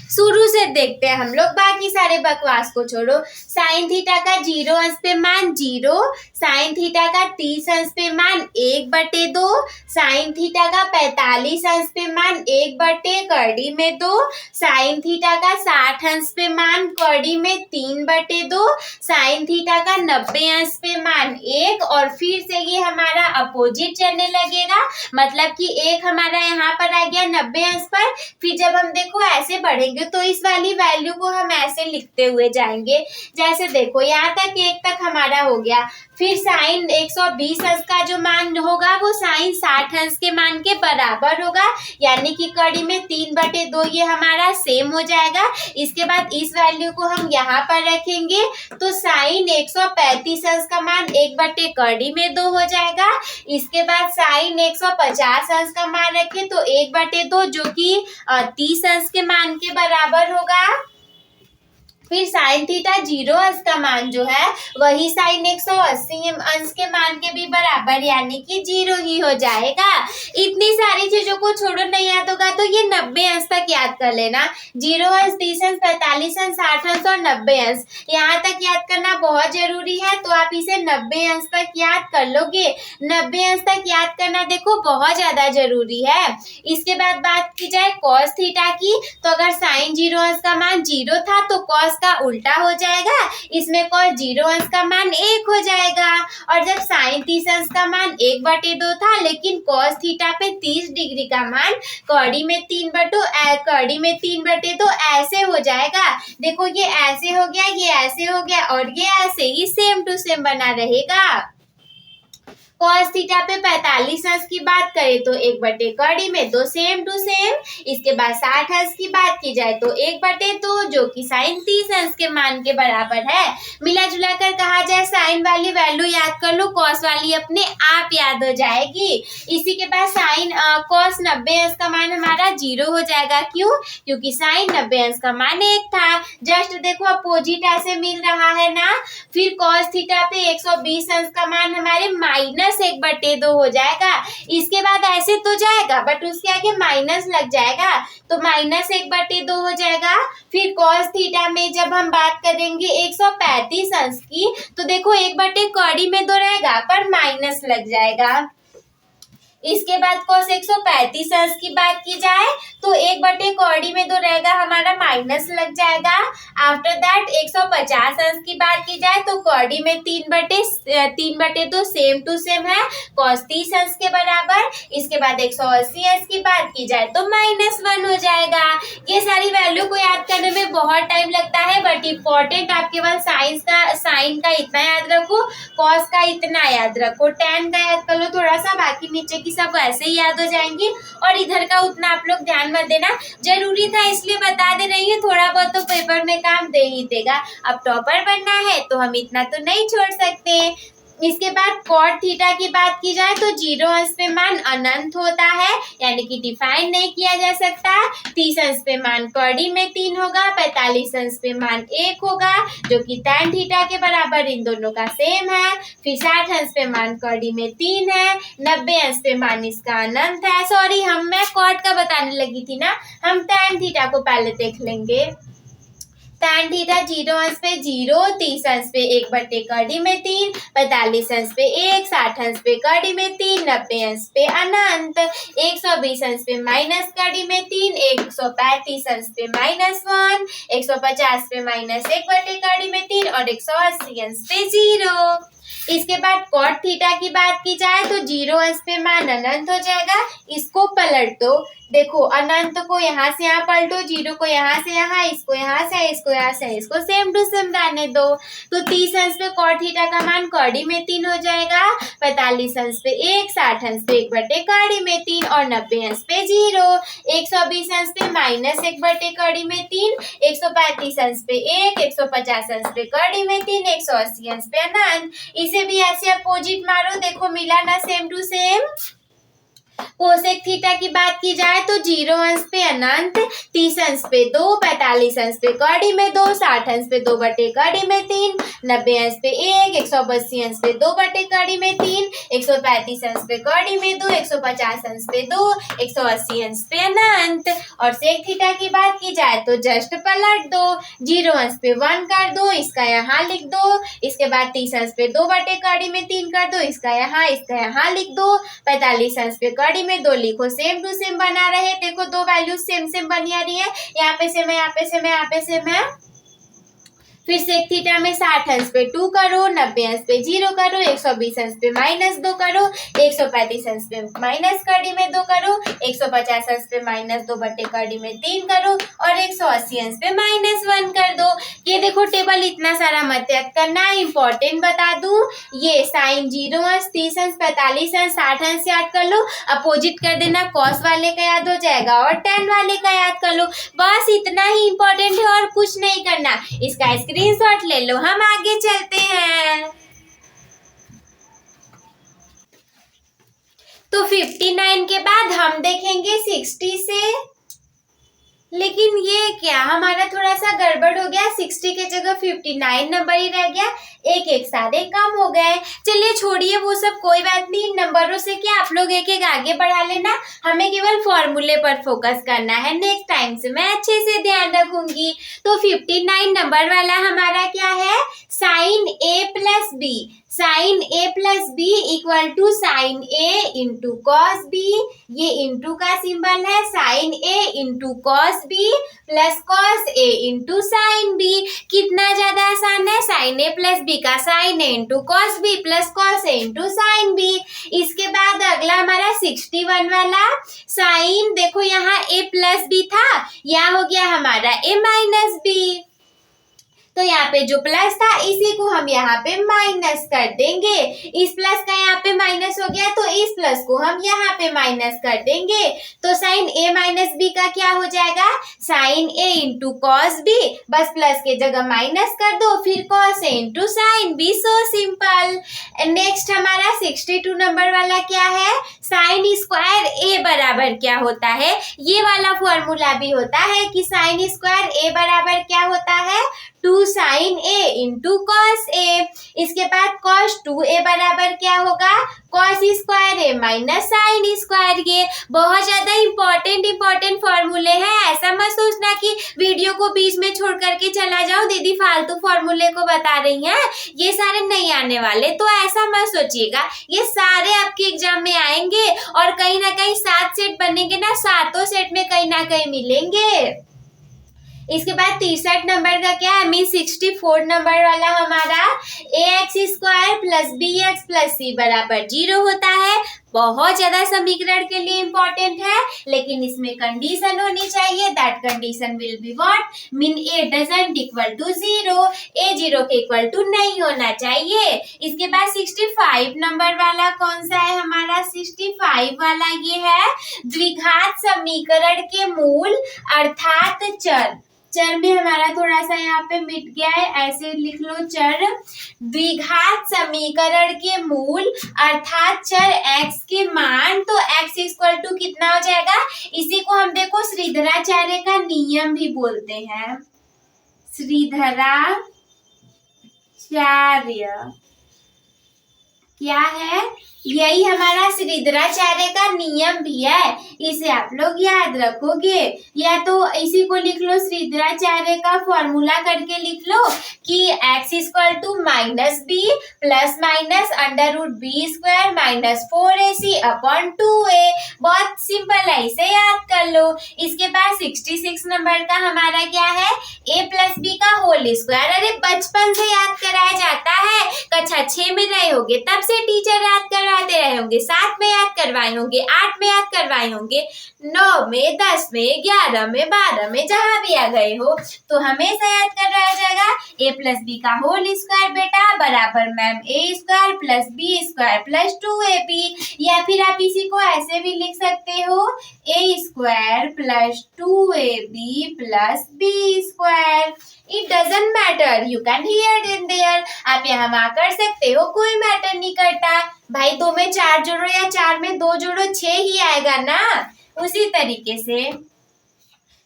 शुरू से देखते हैं हम लोग, बाकी सारे बकवास को छोड़ो। साइन थीटा का 0 अंश पे मान 0, साइन थीटा का 30 अंश पे मान 1/2, साइन थीटा का 45 अंश पे मान 1/2, साइन थीटा का 60 अंश पे मान 3/2, साइन थीटा का 90 अंश पे मान 1, और फिर से ये हमारा अपोजिट चलने लगेगा, मतलब कि 1 हमारा यहाँ पर आ गया 90 अंश पर। फिर जब हम देखो ऐसे बढ़ेंगे तो इस वाली वैल्यू को हम ऐसे लिखते हुए जाएंगे, जैसे देखो यहाँ तक 1 तक हमारा हो गया। फिर साइन 120 अंश का जो मान होगा वो साइन 60 अंश के मान के बराबर होगा, यानी कि कड़ी में 3/2 ये हमारा सेम हो जाएगा। इसके बाद इस वैल्यू को हम यहाँ पर रखेंगे तो साइन 135 अंश का मान 1/2 हो जाएगा। इसके बाद साइन 150 अंश का मान रखें तो 1/2 जो कि 30 अंश के मान के बराबर होगा। फिर साइन थीटा 0 अंश का मान जो है वही साइन 180 अंश के मान के भी बराबर, यानी कि 0 ही हो जाएगा। इतनी सारी चीजों को छोड़ो, नहीं याद होगा तो ये 90 अंश तक याद कर लेना। 0 अंश, 30 अंश, 45 अंश, 60 अंश और 90 अंश, यहाँ तक याद करना बहुत जरूरी है। तो आप इसे 90 अंश तक याद कर लोगे। 90 अंश तक याद करना देखो बहुत ज्यादा जरूरी है। इसके बाद बात की जाए कॉस थीटा की, तो अगर साइन 0 अंश का मान 0 था तो कॉस का उल्टा हो जाएगा, इसमें कॉस 0 अंश का मान 1 हो जाएगा। और जब साइन 30 अंश का मान 1/2 था, लेकिन कॉस थीटा पे 30 डिग्री का मान कड़ी में 3/2 ऐसे हो जाएगा। देखो ये ऐसे हो गया, ये ऐसे हो गया, और ये ऐसे ही सेम टू सेम बना रहेगा। कॉस थीटा पे 45 अंश की बात करें तो 1/2 में 2 सेम टू सेम। इसके बाद 60 अंश की बात की जाए तो 1/2 जो कि साइन 30 अंश के मान के बराबर है। मिला जुला कर कहा जाए साइन वाली वैल्यू याद कर लो, कॉस वाली अपने आप याद हो जाएगी। इसी के बाद साइन कॉस 90 अंश का मान हमारा 0 हो जाएगा। क्यों? क्योंकि साइन 90 अंश का मान 1 था। जस्ट देखो अपोजिट ऐसे मिल रहा है ना। फिर कॉस थीटा पे 120 अंश का मान हमारे -1/2 हो जाएगा। इसके बाद ऐसे तो जाएगा बट उसके आगे माइनस लग जाएगा तो -1/2 हो जाएगा। फिर कॉस थीटा में जब हम बात करेंगे 135 अंश की, तो देखो 1/2 में 2 रहेगा पर माइनस लग जाएगा। इसके बाद cos 135 अंश की बात की जाए तो 1/2 में 2 रहेगा, हमारा माइनस लग जाएगा। आफ्टर दैट 150 अंश की बात की जाए तो कौड़ी में 3/2 सेम टू सेम है, cos 30 अंश के बराबर। इसके बाद 180 अंश की बात की जाए तो -1 हो जाएगा। ये सारी वैल्यू को याद करने में बहुत टाइम लगता है बट इम्पोर्टेंट आप केवल साइन का इतना याद रखो, cos का इतना याद रखो, tan का याद कर लो थोड़ा सा, बाकी नीचे की सब ऐसे ही याद हो जाएंगी। और इधर का उतना आप लोग ध्यान मत देना, जरूरी था इसलिए बता दे रही हूँ, थोड़ा बहुत तो पेपर में काम दे ही देगा। अब टॉपर बनना है तो हम इतना तो नहीं छोड़ सकते। इसके बाद कॉट थीटा की बात की जाए तो 0 अंश पे मान अनंत होता है, यानी कि डिफाइन नहीं किया जा सकता। 30 अंश पे मान कड़ी में 3 होगा, 45 अंश पे मान 1 होगा जो कि tan थीटा के बराबर इन दोनों का सेम है। फिर 60 अंश पे मान कड़ी में 3 है, 90 अंश पे मान इसका अनंत है। सॉरी मैं कॉट का बताने लगी थी ना, हम tan थीटा को पहले देख लेंगे। tan थीटा 0 अंश पे 0, 30 अंश पे 1/कड़ी में 3, 45 अंश पे 1, 60 अंश पे कड़ी में 3, 90 अंश पे अनंत, 120 अंश पे माइनस कड़ी में 3, 135 अंश पे -1, 150 पे -1/कड़ी में 3 और 180 अंश पे 0। इसके बाद कॉट थीटा की बात की जाए तो 0 अंश पे मान अनंत हो जाएगा। इसको पलट दो, देखो अनंत को यहाँ से यहाँ पलटो, 0 को यहाँ से यहाँ, इसको यहाँ से, इसको यहाँ से, इसको सेम टू सेम रहने दो। तो 30 अंश पे कॉट थीटा का मान कड़ी में 3 हो जाएगा, 45 अंश पे 1, 60 अंश पे 1/कड़ी में 3 और 90 अंश पे 0, 120 अंश पे -1/कड़ी में 3, 135 अंश पे 1, 150 अंश पे कड़ी में 3, 180 अंश पे अनंत। इसे भी ऐसे अपोजिट मारो, देखो मिला ना same to same. Cosec theta की बात की जाए तो 0 अंश पे अनंत, 30 अंश पे 2, 45 अंश पे कौड़ी में 2, 60 अंश पे 2 बटे कौड़ी में 3, 90 अंश पे 1, 180 अंश पे 2 बटे कौड़ी में 3, 135 अंश पे कौड़ी में 2, 150 अंश पे 2, 180 अंश पे अनंत। और सेक थीटा की बात की जाए तो जस्ट पलट दो, 0 अंश पे 1 कर दो, इसका यहाँ लिख दो, इसके बाद 30 अंश पे 2 बटे कौड़ी में 3 कर दो, इसका यहाँ लिख दो, 45 अंश पे कौड़ी में 2 लिखो। सेम टू सेम बना रहे, देखो दो वैल्यू सेम सेम बनी आ रही है, यहाँ पे सेम है, यहाँ पे सेम है, यहाँ पे सेम है। फिर सेक थीटा में 60 अंश पे 2 करो, 90 अंश पे 0 करो, 120 अंश पे -2 करो, 135 अंश पे माइनस कड़ी में 2 करो, 150 अंश पे -2 बटे कड़ी में 3 करो और 180 अंश पे -1 कर दो। ये देखो टेबल इतना सारा मत याद करना, इंपॉर्टेंट बता दूं, ये साइन 0 अंश, 30 अंश, 45 अंश, 60 अंश याद कर लो, अपोजिट कर देना, कॉस वाले का याद हो जाएगा और टेन वाले का याद कर लो। बस इतना ही इंपॉर्टेंट है और कुछ नहीं करना। इसका स्क्रीनशॉट ले लो, हम आगे चलते हैं। तो 59 के बाद हम देखेंगे 60 से, लेकिन ये क्या हमारा थोड़ा सा गड़बड़ हो गया, 60 के जगह 59 नंबर ही रह गया, एक एक सारे कम हो गए। चलिए छोड़िए वो सब, कोई बात नहीं, नंबरों से क्या आप लोग एक एक आगे बढ़ा लेना, हमें केवल फॉर्मूले पर फोकस करना है। नेक्स्ट टाइम से मैं अच्छे से ध्यान रखूंगी। तो 59 नंबर वाला हमारा क्या है, sine A plus B, sine A plus B equal to sine A into cos B, ये इंटू का सिंबल है, sine A into cos B plus cos A into sine B. कितना ज्यादा आसान है, साइन ए प्लस बी का sine A into cos B plus cos A into sine B. इसके बाद अगला हमारा 61 वाला, साइन देखो यहाँ ए प्लस बी था, यहाँ हो गया हमारा ए माइनस बी, तो यहाँ पे जो प्लस था इसी को हम यहाँ पे माइनस कर देंगे, इस प्लस का यहाँ पे माइनस हो गया तो इस प्लस को हम यहाँ पे माइनस कर देंगे। तो साइन ए माइनस बी का क्या हो जाएगा, sine A into cos B, बस प्लस के जगह माइनस कर दो, फिर cos A into sine B, so simple. Next हमारा 62 नंबर वाला क्या है, साइन स्क्वायर ए बराबर क्या होता है, ये वाला फॉर्मूला भी होता है कि साइन स्क्वायर ए बराबर क्या होता है, 2 sign A into cos A. इसके बाद कॉस 2a बराबर क्या होगा, कॉस स्क्वायर ए माइनस साइन स्क्वायर। ये बहुत ज्यादा इंपॉर्टेंट फॉर्मूले हैं, ऐसा मत सोचना कि वीडियो को बीच में छोड़ करके चला जाओ, दीदी फालतू फॉर्मूले को बता रही हैं, ये सारे नहीं आने वाले, तो ऐसा मत सोचिएगा, ये सारे आपके एग्जाम में आएंगे और कहीं ना कहीं 7 सेट बनेंगे ना, 7 सेट में कहीं ना कहीं मिलेंगे। इसके बाद 63 नंबर का क्या है, मीन 64 नंबर वाला हमारा A X square plus B X plus C बराबर 0 होता है। बहुत ज्यादा समीकरण के लिए इंपॉर्टेंट है, लेकिन इसमें कंडीशन होनी चाहिए, that condition will be what, mean a doesn't equal to 0, a 0 के इक्वल टू नहीं होना चाहिए। इसके बाद 65 नंबर वाला कौन सा है हमारा, 65 वाला ये है द्विघात समीकरण के मूल अर्थात चर में हमारा थोड़ा सा यहाँ पे मिट गया है, ऐसे लिख लो, चर द्विघात समीकरण के मूल अर्थात चर x के मान, तो x इक्वल टू कितना हो जाएगा, इसी को हम देखो श्रीधराचार्य का नियम भी बोलते हैं, श्रीधराचार्य क्या है, यही हमारा श्रीधराचार्य का नियम भी है, इसे आप लोग याद रखोगे, या तो इसी को लिख लो, श्रीधराचार्य का फॉर्मूला करके लिख लो कि x equal to minus b plus minus under root b square minus 4ac upon 2a। बहुत सिंपल है, इसे याद कर लो। इसके बाद 66 नंबर का हमारा क्या है, a प्लस बी का होल स्क्वायर। अरे बचपन से याद कराया जाता है, कक्षा 6 में रहे होगे तब से टीचर याद करवाते रहे होंगे, 7 में याद करवाए होंगे, 8 में याद करवाए होंगे, 9 में, 10 में, 11 में, 12 में, जहां भी आ गए हो तो हमेशा याद करवाया जाएगा a प्लस बी का होल स्क्वायर बेटा बराबर ma'am a square plus b square plus 2ab, या फिर आप इसी को ऐसे भी लिख सकते हो a square plus 2ab plus b square. It doesn't matter, you can here in their. आप यहाँ मार्कर सकते हो, कोई मैटर नहीं करता भाई। 2 में 4 जोड़ो या 4 में 2 जोड़ो 6 ही आएगा ना। उसी तरीके से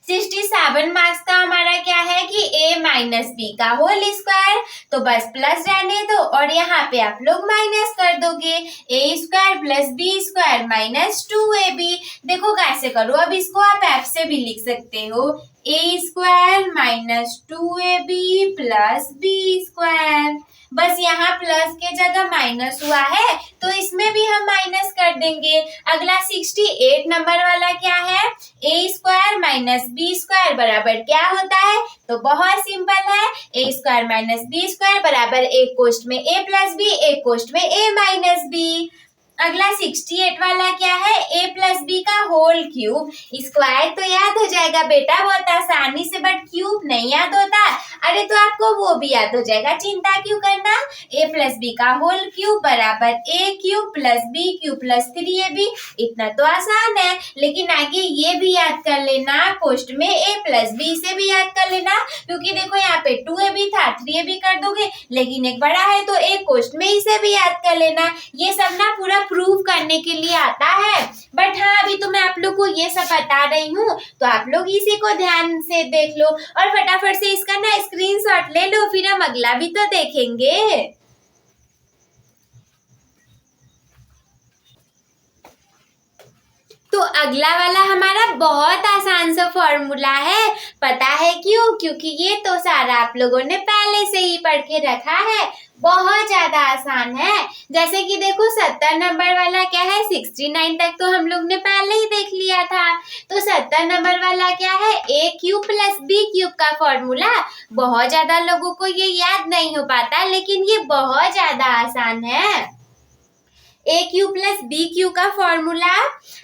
67 मार्क्स का हमारा क्या है कि a माइनस बी का होल स्क्वायर, तो बस प्लस रहने दो और यहाँ पे आप लोग माइनस कर दोगे। a square plus b square minus 2ab। देखो कैसे करो, अब इसको आप ऐप से भी लिख सकते हो, a square minus 2ab plus b square. बस यहाँ प्लस के जगह माइनस हुआ है तो इसमें भी हम माइनस कर देंगे। अगला 68 नंबर वाला क्या है, ए स्क्वायर माइनस बी स्क्वायर बराबर क्या होता है, तो बहुत सिंपल है, ए स्क्वायर माइनस बी स्क्वायर बराबर एक कोष्ठ में ए प्लस बी, एक कोष्ठ में ए माइनस बी। अगला 68 वाला क्या है, a प्लस बी का होल क्यूब। स्क्वायर तो याद हो जाएगा बेटा बहुत आसानी से, बट क्यूब नहीं याद होता। अरे तो आपको वो भी याद हो जाएगा, चिंता क्यों करना। a प्लस बी का होल क्यूब बराबर a cube plus b cube plus 3ab। इतना तो आसान है, लेकिन आगे ये भी याद कर लेना, कोष्ठ में a प्लस बी से भी याद कर लेना, क्योंकि देखो यहाँ पे 2ab था, 3ab कर दोगे, लेकिन एक बड़ा है तो एक कोष्ठ में इसे भी याद कर लेना। ये सब ना पूरा प्रूव करने के लिए आता है, बट हाँ अभी तो मैं आप लोग को ये सब बता रही हूँ, तो आप लोग इसी को ध्यान से देख लो और फटाफट से इसका ना स्क्रीनशॉट ले लो, फिर हम अगला भी तो देखेंगे। तो अगला वाला हमारा बहुत आसान सा फॉर्मूला है, पता है क्यों, क्योंकि ये तो सारा आप लोगों ने पहले से ही पढ़ के रखा है, बहुत ज्यादा आसान है। जैसे कि देखो 70 नंबर वाला क्या है, 69 तक तो हम लोग ने पहले ही देख लिया था। तो 70 नंबर वाला क्या है, a cube plus b cube का फॉर्मूला। बहुत ज्यादा लोगों को ये याद नहीं हो पाता, लेकिन ये बहुत ज्यादा आसान है। a cube plus b cube का फॉर्मूला,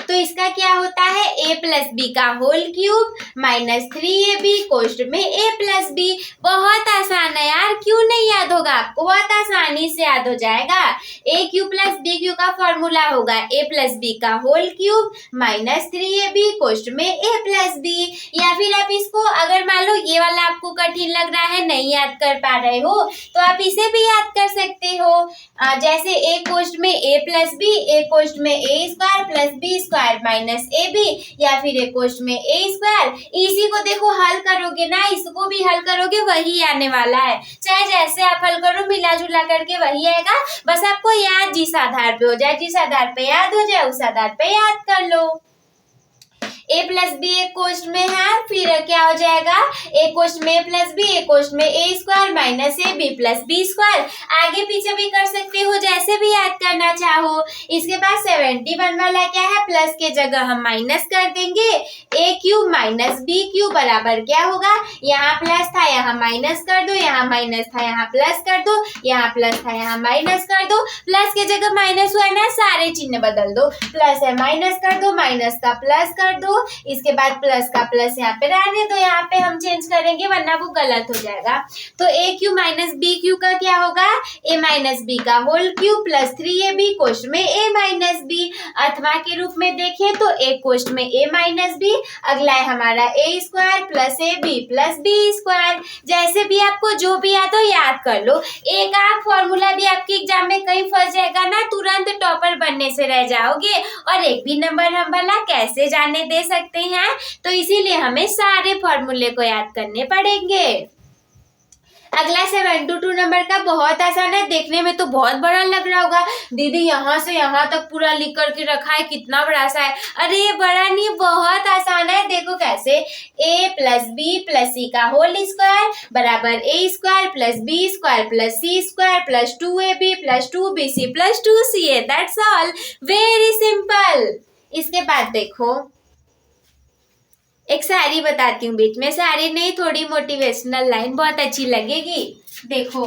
तो इसका क्या होता है, a प्लस बी का होल क्यूब माइनस 3ab कोष्ठ में a प्लस बी। बहुत आसान है यार, क्यों नहीं याद होगा आपको, बहुत आसानी से याद हो जाएगा। a cube plus b cube का फॉर्मूला होगा a प्लस बी का होल क्यूब माइनस 3ab कोष्ठ में a प्लस बी। या फिर आप इसको अगर मान लो ये वाला आपको कठिन लग रहा है, नहीं याद कर पा रहे हो, तो आप इसे भी याद कर सकते हो। जैसे a कोष्ठ में a प्लस बी, ए कोष्ठ में a square plus b square minus a b, या फिर ए कोष्ठ में a स्क्वायर। इसी को देखो हल करोगे ना, इसको भी हल करोगे वही आने वाला है, चाहे जैसे आप हल करो मिला जुला करके वही आएगा। बस आपको याद जिस आधार पे हो जाए, जिस आधार पे याद हो जाए उस आधार पे याद कर लो। a प्लस बी एक कोष्ठ में है, फिर क्या हो जाएगा, एक कोष्ठ में a प्लस बी, एक कोष्ठ में a square minus a b plus b square. आगे पीछे भी कर सकते हो, जैसे भी याद करना चाहो। इसके बाद 71 वाला क्या है, प्लस के जगह हम माइनस कर देंगे, a cube minus b cube बराबर क्या होगा, यहाँ प्लस था यहाँ माइनस कर दो, यहाँ माइनस था यहाँ प्लस कर दो, यहाँ प्लस था यहाँ माइनस कर दो। प्लस के जगह माइनस हुआ है ना, सारे चिन्ह बदल दो, प्लस है माइनस कर दो, माइनस का प्लस कर दो, इसके बाद प्लस का प्लस यहाँ पे रहने दो, यहाँ पे हम चेंज करेंगे वरना वो गलत हो जाएगा। तो a cube minus b cube का क्या होगा, a माइनस बी का होल क्यूब प्लस 3ab कोष्ठ में a माइनस बी। अथवा के रूप में देखें तो a कोष्ठ में a माइनस बी, अगला है हमारा a square plus a b plus b square. जैसे भी आपको जो भी याद हो याद कर लो, एक आध फॉर्मूला भी आपके एग्जाम में कहीं फंस जाएगा ना, तुरंत टॉपर बनने से रह जाओगे, और एक भी नंबर हम भला कैसे जाने दे सकते हैं। तो इसीलिए हमें सारे फॉर्मूले को याद करने पड़ेंगे। अगला 72 नंबर का बहुत आसान है, देखने में तो बहुत बड़ा लग रहा होगा, दीदी यहाँ से यहाँ तक पूरा लिख करके रखा है, कितना बड़ा सा है। अरे ये बड़ा नहीं, बहुत आसान है, देखो कैसे, a plus b plus c का होल स्क्वायर बराबर a square plus b square plus c square plus 2ab plus 2bc plus 2ca। That's all, very simple. इसके बाद देखो एक शायरी बताती हूँ बीच में, शायरी नहीं थोड़ी मोटिवेशनल लाइन, बहुत अच्छी लगेगी। देखो,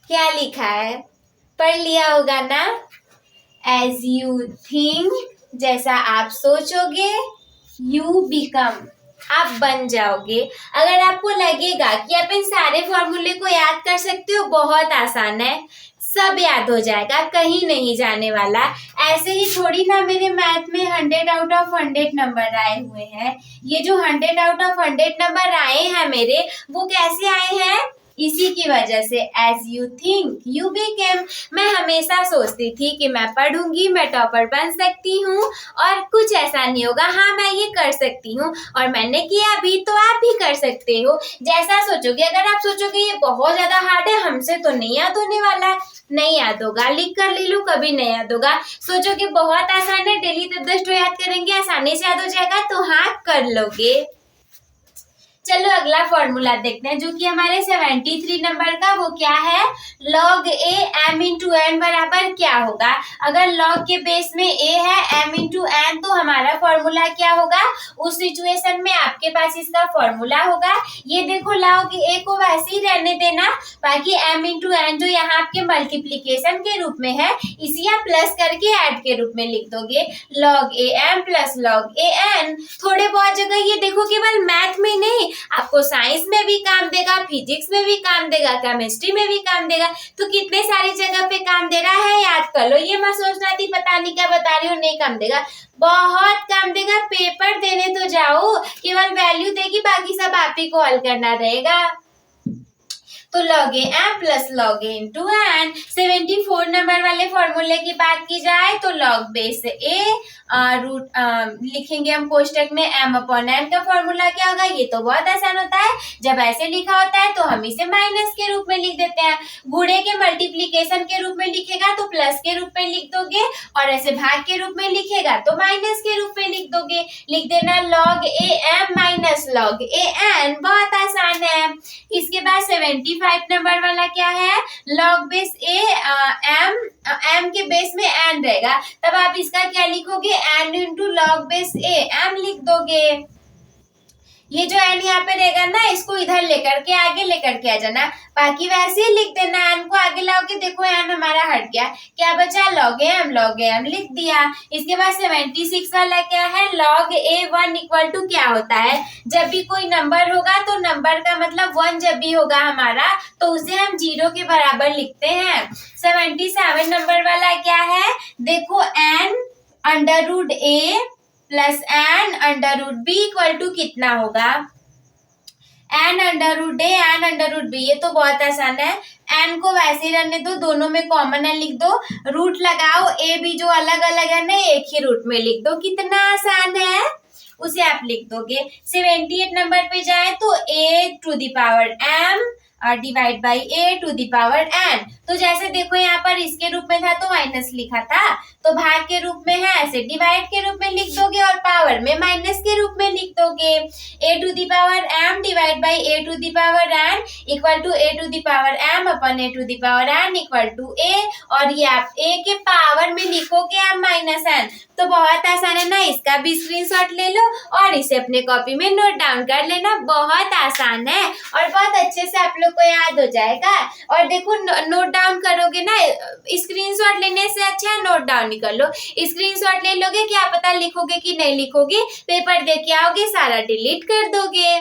क्या लिखा है, पढ़ लिया होगा ना। एज यू थिंक, जैसा आप सोचोगे, यू बिकम। आप बन जाओगे। अगर आपको लगेगा कि आप इन सारे फॉर्मूले को याद कर सकते हो, बहुत आसान है, सब याद हो जाएगा, कहीं नहीं जाने वाला। ऐसे ही थोड़ी ना मेरे मैथ में 100 आउट ऑफ 100 नंबर आए हुए हैं। ये जो 100 आउट ऑफ 100 नंबर आए हैं मेरे, वो कैसे आए हैं? इसी की वजह से as you think you became. मैं हमेशा सोचती थी कि मैं पढ़ूंगी, मैं टॉपर बन सकती हूँ और कुछ ऐसा नहीं होगा, हाँ मैं ये कर सकती हूँ और मैंने किया भी, तो आप भी कर सकते हो। जैसा सोचोगे, अगर आप सोचोगे ये बहुत ज्यादा हार्ड है, हमसे तो नहीं याद होने वाला, नहीं याद होगा। लिख कर ले लो, कभी नहीं याद होगा। सोचोगे बहुत आसान है, डेली 10 तो याद करेंगे, आसानी से याद हो जाएगा, तो हाँ कर लोगे। चलो अगला फॉर्मूला देखते हैं, जो कि हमारे 73 नंबर का, वो क्या है? log a m into n बराबर क्या होगा? अगर log के बेस में a है, m इंटू एन, तो हमारा फॉर्मूला क्या होगा? उस सिचुएशन में आपके पास इसका फॉर्मूला होगा, ये देखो log a को वैसे ही रहने देना, बाकी m इंटू एन जो यहाँ आपके मल्टीप्लीकेशन के रूप में है, इसी आप प्लस करके ऐड के रूप में लिख दोगे, log a m plus log a n। थोड़े बहुत जगह ये देखो, केवल मैथ में नहीं, आपको साइंस में भी काम देगा, फिजिक्स में भी काम देगा, केमिस्ट्री में भी काम देगा, तो कितने सारी जगह पे काम दे रहा है, याद कर लो। ये मत सोचना थी पता नहीं क्या बता रही हूँ, नहीं काम देगा, बहुत काम देगा। पेपर देने तो जाओ, केवल वैल्यू देगी, बाकी सब आप ही को हल करना रहेगा। तो log a m plus log a into n. 74 number वाले फॉर्मूले की बात की जाए तो log बेस a रूट लिखेंगे हम कोष्टक में, m अपॉन n का फॉर्मूला क्या होगा? ये तो बहुत आसान होता है, जब ऐसे लिखा होता है तो हम इसे माइनस के रूप में लिख देते हैं। गुणे के मल्टीप्लीकेशन के रूप में लिखेगा तो प्लस के रूप में लिख दोगे, और ऐसे भाग के रूप में लिखेगा तो माइनस के रूप में लिख दोगे। लिख देना log a m minus log a n, बहुत आसान है। इसके बाद 75 नंबर वाला क्या है? log बेस a m के बेस में n रहेगा, तब आप इसका क्या लिखोगे? n into log base a, m लिख दोगे। ये जो n यहाँ पे रहेगा ना, इसको इधर लेकर के आगे लेकर के आ जाना, बाकी वैसे ही लिख देना। n को आगे लाओगे, देखो n हमारा हट गया, क्या बचा? log a m लिख दिया। इसके बाद 76 वाला क्या है? log a1 इक्वल टू क्या होता है? जब भी कोई नंबर होगा तो नंबर का मतलब 1 जब भी होगा हमारा, तो उसे हम 0 के बराबर लिखते हैं। 77 नंबर वाला क्या है? देखो n under root a plus n under root b equal to कितना होगा? N under root a n under root b. ये तो बहुत आसान है, एन को वैसे ही रहने दो, दोनों में कॉमन है लिख दो, रूट लगाओ, ए बी जो अलग अलग है ना, एक ही रूट में लिख दो। कितना आसान है, उसे आप लिख दोगे। 78 नंबर पे जाए तो a to the power m divide by a to the power n। तो जैसे देखो यहाँ पर इसके रूप में था तो माइनस लिखा था, तो भाग के रूप में है, ऐसे डिवाइड के रूप में लिख दोगे, और पावर में माइनस के रूप में लिख दोगे। a to the power m divide by a to the power n equal to a to the power m upon a to the power n equal to a, और ये आप a के पावर में लिखोगे m माइनस n। तो बहुत आसान है ना, इसका भी स्क्रीनशॉट ले लो और इसे अपने कॉपी में नोट डाउन कर लेना, बहुत आसान है और बहुत अच्छे से आप लोग को याद हो जाएगा। और देखो नोट डाउन करोगे ना, स्क्रीनशॉट लेने से अच्छा है नोट डाउन ही कर लो। स्क्रीनशॉट ले लोगे, क्या पता लिखोगे कि नहीं लिखोगे, पेपर दे के आओगे सारा डिलीट कर दोगे।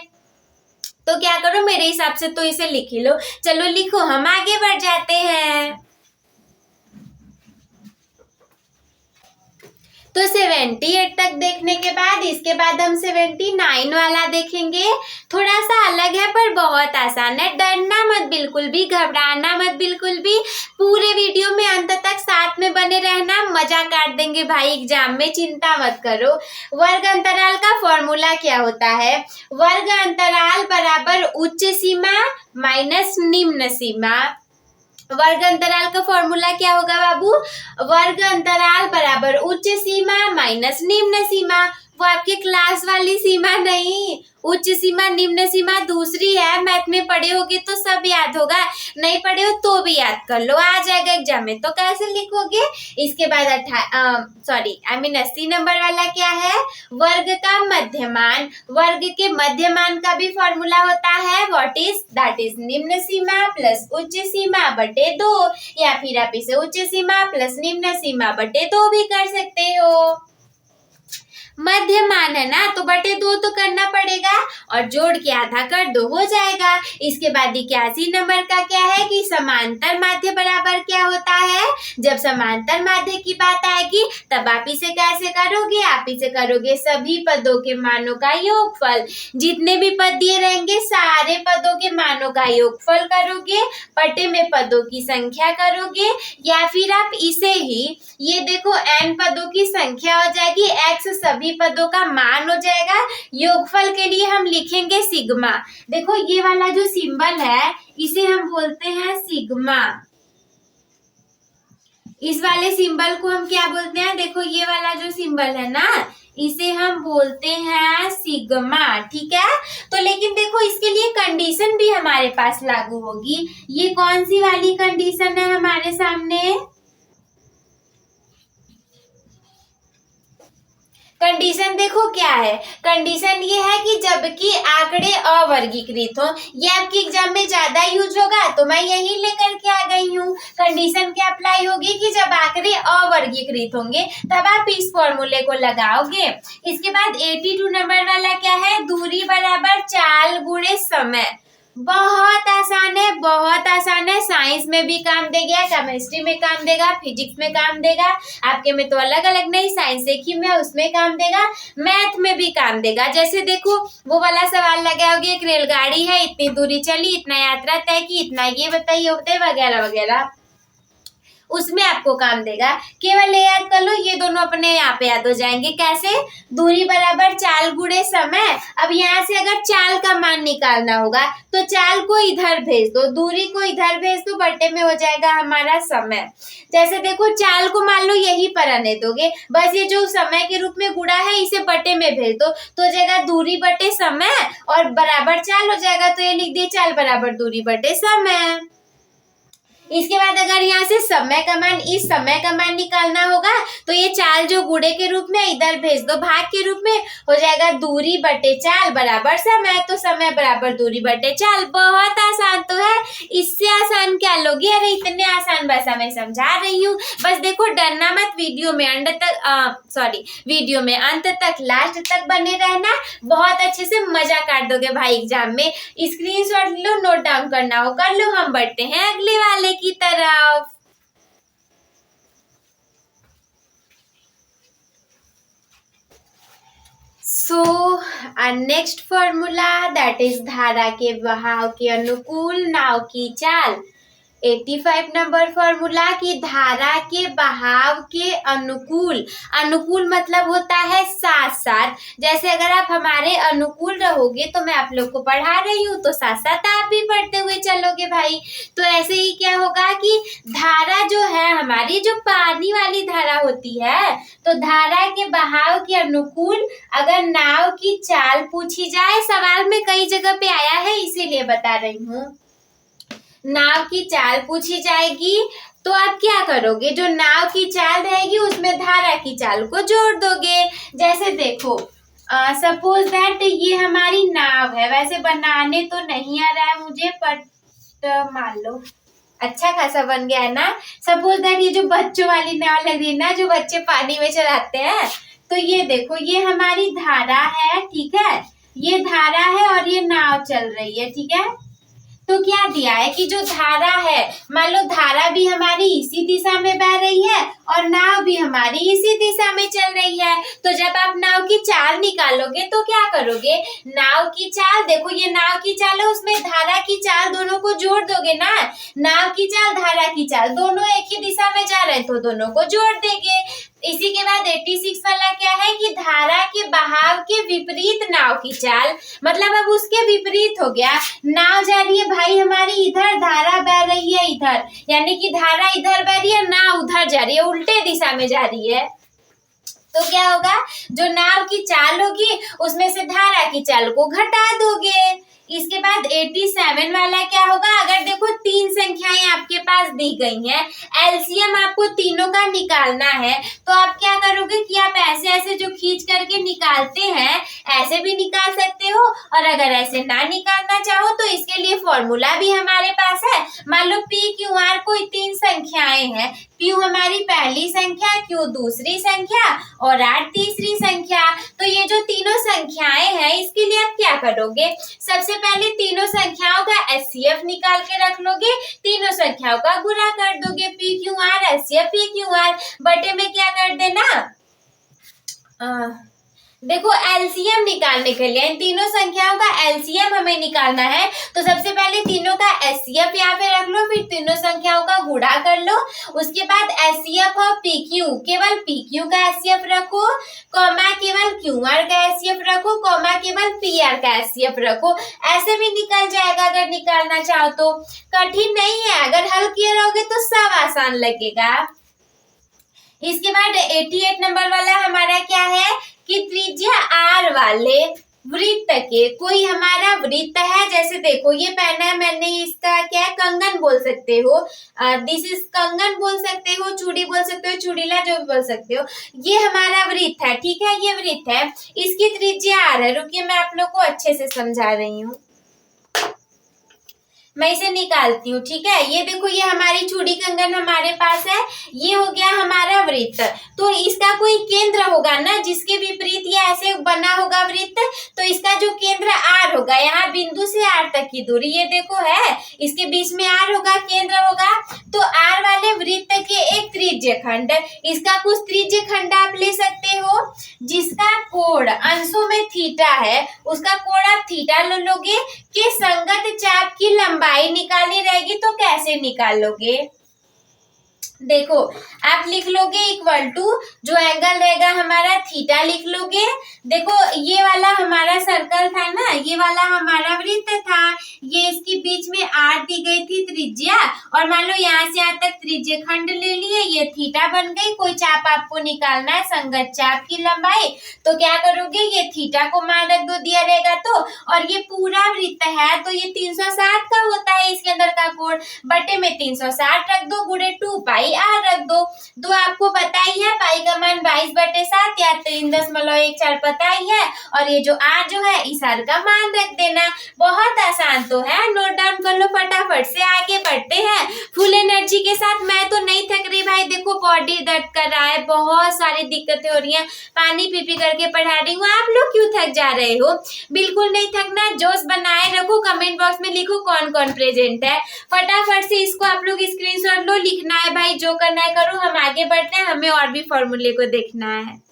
तो क्या करो, मेरे हिसाब से तो इसे लिख ही लो। चलो लिखो, हम आगे बढ़ जाते हैं। तो 78 तक देखने के बाद इसके बाद हम 79 वाला देखेंगे। थोड़ा सा अलग है पर बहुत आसान है, डरना मत बिल्कुल भी, घबराना मत बिल्कुल भी। पूरे वीडियो में अंत तक साथ में बने रहना, मजा काट देंगे भाई एग्जाम में, चिंता मत करो। वर्ग अंतराल का फॉर्मूला क्या होता है? वर्ग अंतराल बराबर उच्च सीमा माइनस निम्न सीमा। वर्ग अंतराल का फॉर्मूला क्या होगा बाबू? वर्ग अंतराल बराबर उच्च सीमा माइनस निम्न सीमा। वो आपके क्लास वाली सीमा नहीं, उच्च सीमा निम्न सीमा दूसरी है। मैथ में पढ़े होगे तो सब याद होगा, नहीं पढ़े हो तो भी याद कर लो, आ जाएगा एग्जाम में। तो कैसे लिखोगे? इसके बाद 80 नंबर वाला क्या है? वर्ग का मध्यमान। वर्ग के मध्यमान का भी फॉर्मूला होता है, व्हाट इज दैट इज निम्न सीमा प्लस उच्च सीमा बटे 2, या फिर आप इसे उच्च सीमा प्लस निम्न सीमा बटे 2 भी कर सकते हो। मध्यमान है ना, तो बटे 2 तो करना पड़ेगा और जोड़ के आधा कर दो, हो जाएगा। इसके बाद 81 नंबर का क्या है कि समांतर माध्य बराबर क्या होता है। जब समांतर माध्य की बात आएगी तब आप इसे कैसे करोगे, आप इसे करोगे सभी पदों के मानों का योगफल। जितने भी पद दिए रहेंगे सारे पदों के मानों का योगफल करोगे, बटे में पदों की संख्या करोगे, या फिर आप इसे ही ये देखो n पदों की संख्या हो जाएगी, x सभी पदों का मान हो जाएगा। योगफल के लिए हम लिखेंगे सिग्मा। देखो ये वाला जो सिंबल है इसे हम बोलते हैं सिग्मा। इस वाले सिंबल को हम क्या बोलते हैं, देखो ये वाला जो सिंबल है ना इसे हम बोलते हैं सिग्मा, ठीक है। तो लेकिन देखो इसके लिए कंडीशन भी हमारे पास लागू होगी। ये कौन सी वाली कंडीशन है हमारे सामने, कंडीशन देखो क्या है। कंडीशन ये है कि जबकि आंकड़े अवर्गीकृत हो, ये आपके एग्जाम में ज्यादा यूज होगा तो मैं यही लेकर के आ गई हूँ। कंडीशन क्या अप्लाई होगी कि जब आंकड़े अवर्गीकृत होंगे तब आप इस फॉर्मूले को लगाओगे। इसके बाद 82 नंबर वाला क्या है, दूरी बराबर चाल गुणे समय। बहुत आसान है, बहुत आसान है। साइंस में भी काम देगा, केमिस्ट्री में काम देगा, फिजिक्स में काम देगा। आपके में तो अलग अलग नहीं, साइंस एक ही में उसमें काम देगा, मैथ में भी काम देगा। जैसे देखो वो वाला सवाल लगाओगे, एक रेलगाड़ी है, इतनी दूरी चली, इतना यात्रा तय की, इतना ये बताइए वगैरह वगैरह, उसमें आपको काम देगा। केवल ये याद कर लो, ये दोनों अपने यहाँ पे याद हो जाएंगे। कैसे, दूरी बराबर चाल गुणे समय। अब यहाँ से अगर चाल का मान निकालना होगा तो चाल को इधर भेज दो, दूरी को इधर भेज दो, बटे में हो जाएगा हमारा समय। जैसे देखो चाल को मान लो यही पर आने दोगे, बस ये जो समय के रूप में गुणा है इसे बटे में भेज दो तो हो जाएगा दूरी बटे समय और बराबर चाल हो जाएगा। तो ये लिख दिए चाल बराबर दूरी बटे समय। इसके बाद अगर यहाँ से समय का मान, इस समय का मान निकालना होगा तो ये चाल जो गुणे के रूप में इधर भेज दो, भाग के रूप में हो जाएगा दूरी बटे चाल बराबर समय। तो समय बराबर दूरी बटे चाल। बहुत आसान तो है, इससे आसान क्या लोगे, अरे इतने आसान भाषा में समझा रही हूँ। बस देखो डरना मत, वीडियो में अंत तक लास्ट तक बने रहना, बहुत अच्छे से मजा काट दोगे भाई एग्जाम में। स्क्रीनशॉट लो, नोट डाउन करना हो कर लो। हम बढ़ते हैं अगले वाले की तरफ। नेक्स्ट फॉर्मूला दैट इज धारा के बहाव के अनुकूल नाव की चाल। 85 नंबर फॉर्मूला की धारा के बहाव के अनुकूल, अनुकूल मतलब होता है साथ साथ। जैसे अगर आप हमारे अनुकूल रहोगे तो मैं आप लोग को पढ़ा रही हूँ तो साथ साथ आप भी पढ़ते हुए चलोगे भाई। तो ऐसे ही क्या होगा कि धारा जो है हमारी, जो पानी वाली धारा होती है, तो धारा के बहाव के अनुकूल अगर नाव की चाल पूछी जाए, सवाल में कई जगह पे आया है इसीलिए बता रही हूँ। नाव की चाल पूछी जाएगी तो आप क्या करोगे, जो नाव की चाल रहेगी उसमें धारा की चाल को जोड़ दोगे। जैसे देखो सपोज दैट ये हमारी नाव है, वैसे बनाने तो नहीं आ रहा है मुझे, बट मान लो अच्छा खासा बन गया है ना। सपोज दैट ये जो बच्चों वाली नाव लग रही है ना, जो बच्चे पानी में चलाते हैं, तो ये देखो ये हमारी धारा है, ठीक है, ये धारा है और ये नाव चल रही है, ठीक है। तो क्या दिया है कि जो धारा है, मान लो धारा भी हमारी इसी दिशा में बह रही है और नाव भी हमारी इसी दिशा में चल रही है। तो जब आप नाव की चाल निकालोगे तो क्या करोगे, नाव की चाल, देखो ये नाव की चाल है, उसमें धारा की चाल, दोनों को जोड़ दोगे ना। नाव की चाल धारा की चाल दोनों एक ही दिशा में जा रहे हैं तो दोनों को जोड़ देंगे। इसी के बाद 86 वाला क्या है कि धारा के बहाव के विपरीत नाव की चाल, मतलब अब उसके विपरीत हो गया। नाव जा रही है भाई हमारी इधर, धारा बह रही है इधर, यानी कि धारा इधर बह रही है, नाव उधर जा रही है, उल्टे दिशा में जा रही है। तो क्या होगा, जो नाव की चाल होगी उसमें से धारा की चाल को घटा दोगे। इसके बाद 87 वाला क्या होगा, अगर देखो तीन संख्याएं आपके पास दी गई हैं, एलसीएम आपको तीनों का निकालना है, तो आप क्या करोगे कि आप ऐसे ऐसे जो खींच करके निकालते हैं ऐसे भी निकाल सकते हो, और अगर ऐसे ना निकालना चाहो तो इसके लिए फॉर्मूला भी हमारे पास है। मान लो पी क्यू आर कोई तीन संख्याएं हैं, क्यू हमारी पहली संख्या, क्यू दूसरी संख्या और आर तीसरी संख्या। तो ये जो तीनों संख्याएं हैं इसके लिए आप क्या करोगे, सबसे पहले तीनों संख्याओं का एचसीएफ निकाल के रख लोगे, तीनों संख्याओं का गुणा कर दोगे, P Q R HCF P Q R बटे में क्या कर देना, देखो एलसीएम निकालने के लिए इन तीनों संख्याओं का एलसीएम हमें निकालना है, तो सबसे पहले तीनों का एचसीएफ यहाँ पे रख लो, फिर तीनों संख्याओं का गुणा कर लो, उसके बाद एचसीएफ और पीक्यू, केवल पीक्यू का एचसीएफ रखो, कॉमा केवल क्यूआर का एचसीएफ रखो, कॉमा केवल पीआर का एचसीएफ रखो, ऐसे भी निकल जाएगा अगर निकालना चाहो तो। कठिन नहीं है, अगर हल किए रहोगे तो सब आसान लगेगा। इसके बाद 88 नंबर वाला हमारा क्या है कि त्रिज्या आर वाले वृत्त के, कोई हमारा वृत्त है, जैसे देखो ये पहना है मैंने, इसका क्या है कंगन बोल सकते हो, दिस इज कंगन बोल सकते हो, चूड़ी बोल सकते हो, चूड़ीला जो भी बोल सकते हो, ये हमारा वृत्त है, ठीक है, ये वृत्त है, इसकी त्रिज्या आर है। रुकिए मैं आप लोग को अच्छे से समझा रही हूँ, मैं इसे निकालती हूँ, ठीक है। ये देखो ये हमारी चूड़ी कंगन हमारे पास है, ये हो गया हमारा वृत्त, तो इसका कोई केंद्र होगा ना जिसके विपरीत ये ऐसे बना होगा वृत्त, तो इसका जो केंद्र आर होगा, यहाँ बिंदु से आर तक की दूरी ये देखो है, इसके बीच में आर होगा, केंद्र होगा, तो आर वाले वृत्त के एक त्रिज्य खंड, इसका कुछ त्रिज्य खंड आप ले सकते हो जिसका कोण अंशों में थीटा है, उसका कोण आप थीटा ले लोगे, कि संगत चाप की लंबाई निकालनी रहेगी, तो कैसे निकालोगे, देखो आप लिख लोगे इक्वल टू जो एंगल रहेगा हमारा थीटा लिख लोगे, देखो ये वाला हमारा सर्कल था ना, ये वाला हमारा वृत्त था, ये इसके बीच में आर दी गई थी त्रिज्या, और मान लो यहाँ से यहाँ तक त्रिज्य खंड ले लिए, ये थीटा बन गई, कोई चाप आपको निकालना है संगत चाप की लंबाई, तो क्या करोगे ये थीटा को मान रख दो दिया रहेगा तो, और ये पूरा वृत्त है तो ये 360 का होता है इसके अंदर का कोण, बटे में 360 रख दो, गुणे 2 पाई आर रख दो आपको पता ही है पाई का मान 22/7 या 3.14 पता ही है, और ये जो आर जो है इस आर का मान रख देना, बहुत आसान तो है, नोट डाउन कर लो फटाफट से, आगे बढ़ते हैं फुल एनर्जी के साथ। मैं तो नहीं थक रही भाई, देखो बॉडी दर्द कर रहा है, बहुत सारी दिक्कतें हो रही हैं, पानी पी पी करके पढ़ा रही हूँ, आप लोग क्यों थक जा रहे हो, बिल्कुल नहीं थकना, जोश बनाए रखो, कमेंट बॉक्स में लिखो कौन कौन प्रेजेंट है, फटाफट से इसको आप लोग स्क्रीनशॉट लो, लिखना है भाई, जो करना है करो, हम आगे बढ़ते हैं, हमें और भी फॉर्मूले को देखना है।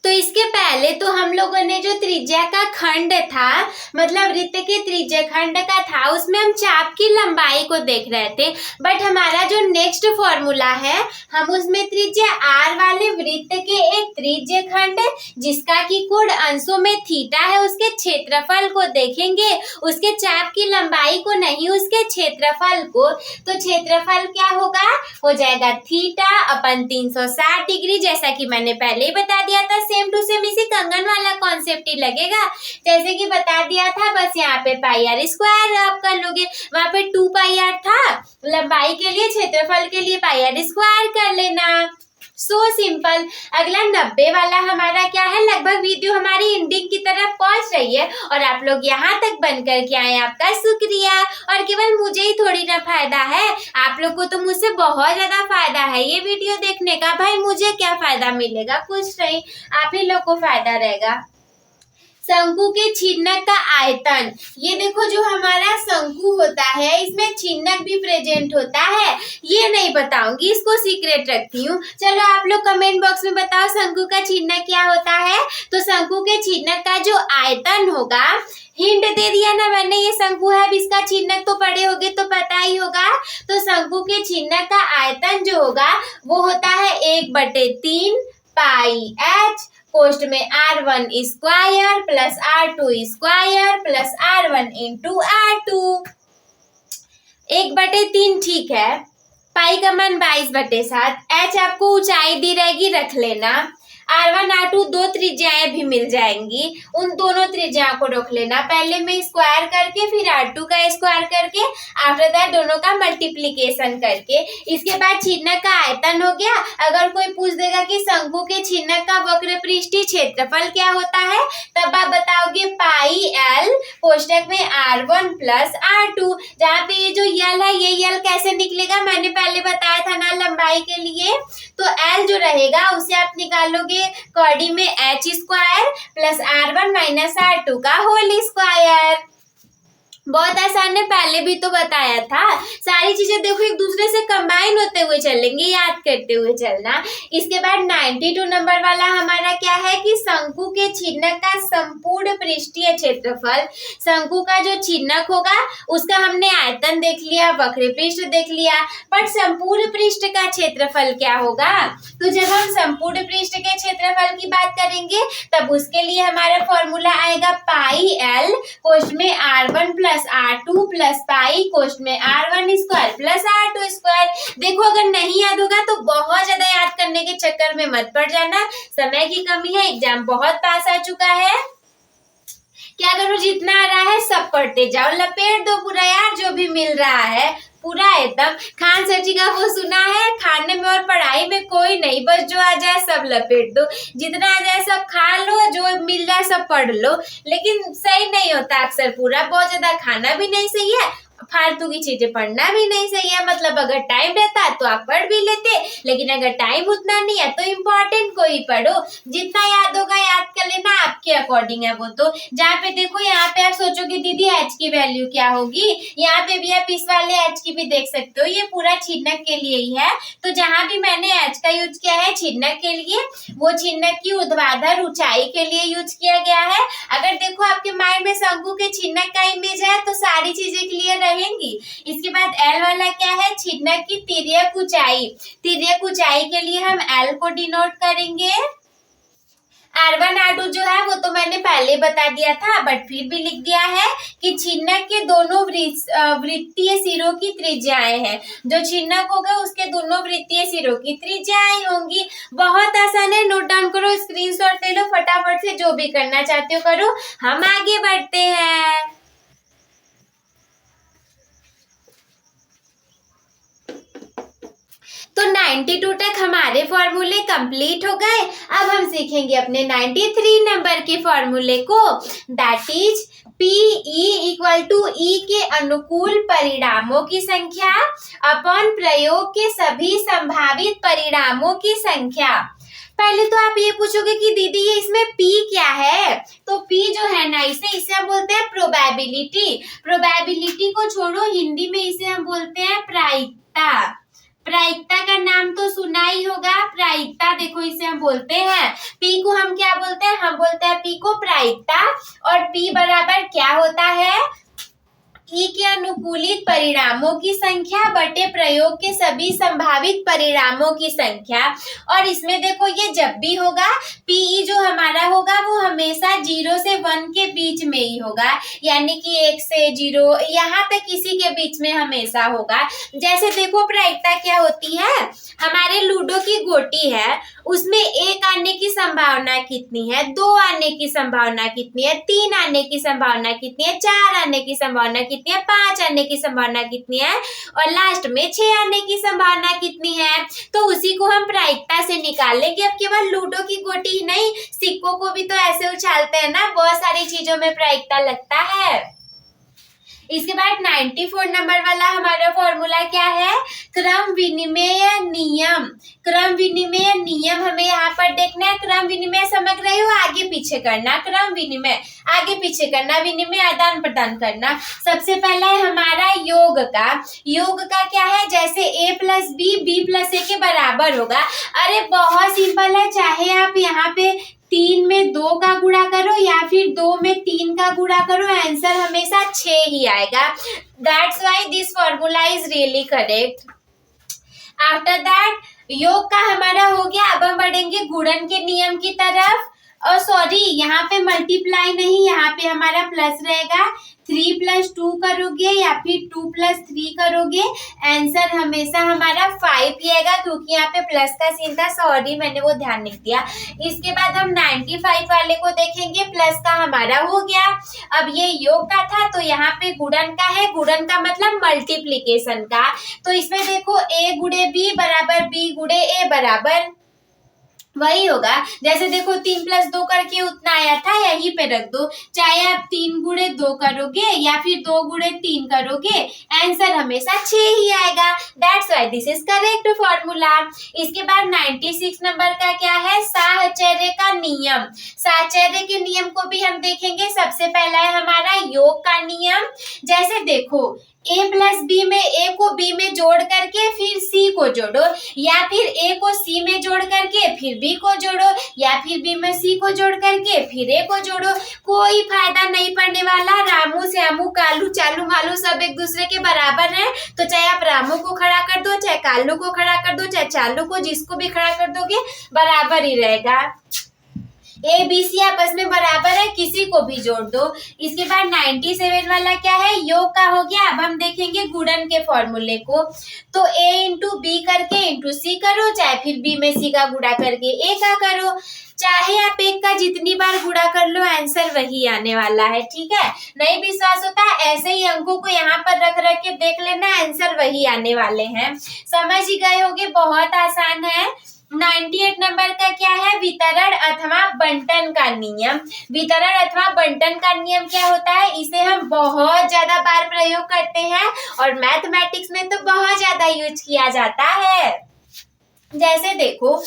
तो इसके पहले तो हम लोगों ने जो त्रिज्या का खंड था, मतलब वृत्त के त्रिज्या खंड का था, उसमें हम चाप की लंबाई को देख रहे थे, बट हमारा जो नेक्स्ट फॉर्मूला है हम उसमें त्रिज्या आर वाले वृत्त के एक त्रिज्य खंड जिसका की कोण अंशों में थीटा है, उसके क्षेत्रफल को देखेंगे, उसके चाप की लंबाई को नहीं, उसके क्षेत्रफल को, तो क्षेत्रफल क्या होगा, हो जाएगा थीटा अपन 360 डिग्री, जैसा कि मैंने पहले ही बता दिया था, सेम टू सेम इसी कंगन वाला कॉन्सेप्ट ही लगेगा, जैसे कि बता दिया था, बस यहाँ पे पाई आर स्क्वायर आप कर लोगे, वहां पे 2 पाई आर था लंबाई के लिए, क्षेत्रफल के लिए पाई आर स्क्वायर कर लेना, सो सिंपल। अगला 90 वाला हमारा क्या है, लगभग वीडियो हमारी एंडिंग की तरफ पहुंच रही है और आप लोग यहाँ तक बन करके आए, आपका शुक्रिया, और केवल मुझे ही थोड़ी ना फायदा है, आप लोग को तो मुझसे बहुत ज्यादा फायदा है ये वीडियो देखने का, भाई मुझे क्या फायदा मिलेगा, कुछ नहीं, आप ही लोग को फायदा रहेगा। शंकु के छिन्नक का आयतन, ये देखो जो हमारा शंकु होता है इसमें छिन्नक भी प्रेजेंट होता है, ये नहीं बताऊंगी, इसको सीक्रेट रखती हूँ, चलो आप लोग कमेंट बॉक्स में बताओ शंकु का छिन्नक क्या होता है। तो शंकु के छिन्नक का जो आयतन होगा, हिंट दे दिया ना मैंने, ये शंकु है, अब इसका छिन्नक तो पढ़े होगे तो पता ही होगा, तो शंकु के छिन्नक का आयतन जो होगा वो होता है 1/3 पाई h कोष्ट में r1 square plus r2 square plus r1 into r2, 1/3 ठीक है, पाई का मान 22/7, h आपको ऊंचाई दी रहेगी रख लेना, R1 R2 दो त्रिज्याएं भी मिल जाएंगी, उन दोनों त्रिज्याओं को रख लेना। पहले में स्क्वायर करके फिर R2 का स्क्वायर करके, आफ्टर दैट दोनों का मल्टीप्लीकेशन करके। इसके बाद छिन्नक का आयतन हो गया। अगर कोई पूछ देगा कि शंकु के छिन्नक का वक्र पृष्ठीय क्षेत्रफल क्या होता है, तब आप बताओगे पाई L कोष्टक में R1 प्लस R2। जहाँ पे ये जो यल है, ये यल कैसे निकलेगा, मैंने पहले बताया था ना लंबाई के लिए। तो L जो रहेगा उसे आप निकालोगे कौड़ी में h square plus R1 minus R2 का होल स्क्वायर। बहुत आसान है, पहले भी तो बताया था। सारी चीजें देखो एक दूसरे से कंबाइन होते हुए चलेंगे, याद करते हुए चलना। इसके बाद 92 नंबर वाला हमारा क्या है कि शंकु के छिन्नक का संपूर्ण पृष्ठीय क्षेत्रफल। शंकु का जो छिन्नक होगा उसका हमने आयतन देख लिया, वक्र पृष्ठ देख लिया, बट संपूर्ण पृष्ठ का क्षेत्रफल क्या होगा। तो जब हम संपूर्ण पृष्ठ के क्षेत्रफल की बात करेंगे तब उसके लिए हमारा फॉर्मूला आएगा पाई L कोष्ठ में R1 plus R2 plus pi कोष्ठ में R1 square plus R2 square. देखो अगर नहीं याद होगा तो बहुत ज्यादा याद करने के चक्कर में मत पड़ जाना, समय की कमी है, एग्जाम बहुत पास आ चुका है। क्या करो, जितना आ रहा है सब पढ़ते जाओ, लपेट दो पूरा यार, जो भी मिल रहा है पूरा एकदम। खान सर जी का वो सुना है, खाने में और पढ़ाई में कोई नहीं, बस जो आ जाए सब लपेट दो, जितना आ जाए सब खा लो, जो मिल जाए सब पढ़ लो। लेकिन सही नहीं होता अक्सर पूरा, बहुत ज्यादा खाना भी नहीं सही है, फालतू की चीजें पढ़ना भी नहीं सही है। मतलब अगर टाइम रहता तो आप पढ़ भी लेते, लेकिन अगर टाइम उतना नहीं है तो इम्पोर्टेंट को ही पढ़ो, जितना याद होगा याद कर लेना, आपके अकॉर्डिंग है वो। तो जहाँ पे देखो, यहाँ पे आप सोचोगे दीदी एच की वैल्यू क्या होगी, यहाँ पे भी आप इस वाले एच की भी देख सकते हो, ये पूरा छिन्नक के लिए ही है। तो जहाँ भी मैंने एच का यूज किया है छिन्नक के लिए, वो छिन्नक की ऊर्ध्वाधर ऊंचाई के लिए यूज किया गया है। अगर देखो आपके माइंड में शंकु के छिन्नक का इमेज है तो सारी चीजें क्लियर रहेंगी। इसके बाद L वाला क्या है, छिन्नक की तिर्यक ऊंचाई। तिर्यक ऊंचाई के लिए हम L को डिनोट करेंगे। R1 R2 जो है वो तो मैंने पहले बता दिया था, बट फिर भी लिख दिया है कि छिन्नक के दोनों वृत्तीय सिरों की त्रिज्याएं हैं। जो छिन्नक होगा उसके दोनों वृत्तीय सिरों की त्रिज्याएं होंगी। बहुत आसान है, नोट डाउन करो, स्क्रीनशॉट ले लो फटाफट से, जो भी करना चाहते हो करो। हम आगे बढ़ते हैं। तो 92 तक हमारे फॉर्मूले कंप्लीट हो गए। अब हम सीखेंगे अपने 93 नंबर के फॉर्मूले को, that is PE equal to E के अनुकूल परिणामों की संख्या अपॉन प्रयोग के सभी संभावित परिणामों की संख्या। पहले तो आप ये पूछोगे कि दीदी ये इसमें P क्या है, तो P जो है ना, इसे हम बोलते हैं प्रोबेबिलिटी। प्रोबेबिलिटी को छोड़ो, हिंदी में इसे हम बोलते हैं प्रायिकता। प्रायिकता का नाम तो सुना ही होगा, प्रायिकता देखो इसे हम बोलते हैं। P को हम क्या बोलते हैं, हम बोलते हैं P को प्रायिकता। और P बराबर क्या होता है, E के अनुकूलित परिणामों की संख्या बटे प्रयोग के सभी संभावित परिणामों की संख्या। और इसमें देखो ये जब भी होगा, PE जो हमारा होगा वो हमेशा 0 से 1 के बीच में ही होगा, यानी कि 1 से 0 यहाँ तक किसी के बीच में हमेशा होगा। जैसे देखो प्रायिकता क्या होती है, हमारे लूडो की गोटी है, उसमें 1 आने की संभावना कितनी है, 2 आने की संभावना कितनी है, 3 आने की संभावना कितनी है, 4 आने की संभावना कितनी है, 5 आने की संभावना कितनी है, और लास्ट में 6 आने की संभावना कितनी है। तो उसी को हम प्रायिकता से निकालेंगे। अब केवल लूडो की गोटी ही नहीं, सिक्कों को भी तो ऐसे उछालते हैं ना, बहुत सारी चीजों में प्रायिकता लगता है। इसके बाद 94 नंबर वाला हमारा फॉर्मूला क्या है, क्रम विनिमय नियम। क्रम विनिमय नियम हमें यहाँ पर देखना है। क्रम विनिमय समझ रहे हो, आगे पीछे करना, क्रम विनिमय आगे पीछे करना, विनिमय आदान प्रदान करना। सबसे पहला है हमारा योग का। योग का क्या है, जैसे A प्लस बी, B प्लस A के बराबर होगा। अरे बहुत सिंपल है, चाहे आप यहाँ पे 3 में 2 का गुणा करो या फिर 2 में 3 का गुणा करो, आंसर हमेशा 6 ही आएगा। That's why this formula is really correct. After that योग का हमारा हो गया। अब हम बढ़ेंगे गुणन के नियम की तरफ। और सॉरी, यहाँ पे मल्टीप्लाई नहीं, यहाँ पे हमारा प्लस रहेगा। 3+2 करोगे या फिर 2+3 करोगे, आंसर हमेशा हमारा 5 ही आएगा, क्योंकि यहाँ पे प्लस का सीन था, सॉरी मैंने वो ध्यान नहीं दिया। इसके बाद हम 95 वाले को देखेंगे, प्लस का हमारा हो गया। अब ये योग का था तो यहाँ पे गुणन का है, गुणन का मतलब मल्टीप्लीकेशन का। तो इसमें देखो a गुणे b बराबर b गुणे a बराबर वही होगा। जैसे देखो 3+2 करके उतना आया था, यहीं पे रख दो, चाहे आप 3 गुणे 2 करोगे या फिर 2 गुणे 3 करोगे, आंसर हमेशा 6 ही आएगा। That's why this is correct formula. इसके बाद 96 नंबर का क्या है, साहचर्य का नियम। साहचर्य के नियम को भी हम देखेंगे। सबसे पहला है हमारा योग का नियम। जैसे देखो a+b में a को b में जोड़ करके फिर c को जोड़ो, या फिर a को c में जोड़ करके फिर b को जोड़ो, या फिर b में c को जोड़ करके फिर a को जोड़ो। कोई फायदा नहीं पड़ने वाला। रामू श्यामू कालू चालू मालू सब एक दूसरे के बराबर हैं, तो चाहे आप रामू को खड़ा कर दो, चाहे कालू को खड़ा कर दो, चाहे चालू को, जिसको भी खड़ा कर दोगे बराबर ही रहेगा। ए बी सी आपस में बराबर है, किसी को भी जोड़ दो। इसके बाद 97 वाला क्या है, योग का हो गया। अब हम देखेंगे गुणन के फॉर्मूले को। तो a इंटू बी करके इंटू सी करो, चाहे फिर b में c का गुणा करके a का करो। चाहे आप एक का जितनी बार गुणा कर लो, आंसर वही आने वाला है। ठीक है, नहीं विश्वास होता ऐसे ही अंकों को यहाँ पर रख रख के देख लेना, आंसर वही आने वाले हैं। समझ ही गए होगे, बहुत आसान है। 98 नंबर का क्या है, वितरण अथवा बंटन का नियम। वितरण अथवा बंटन का नियम क्या होता है, इसे हम बहुत ज्यादा बार प्रयोग करते हैं और मैथमेटिक्स में तो बहुत ज्यादा यूज किया जाता है। जैसे देखो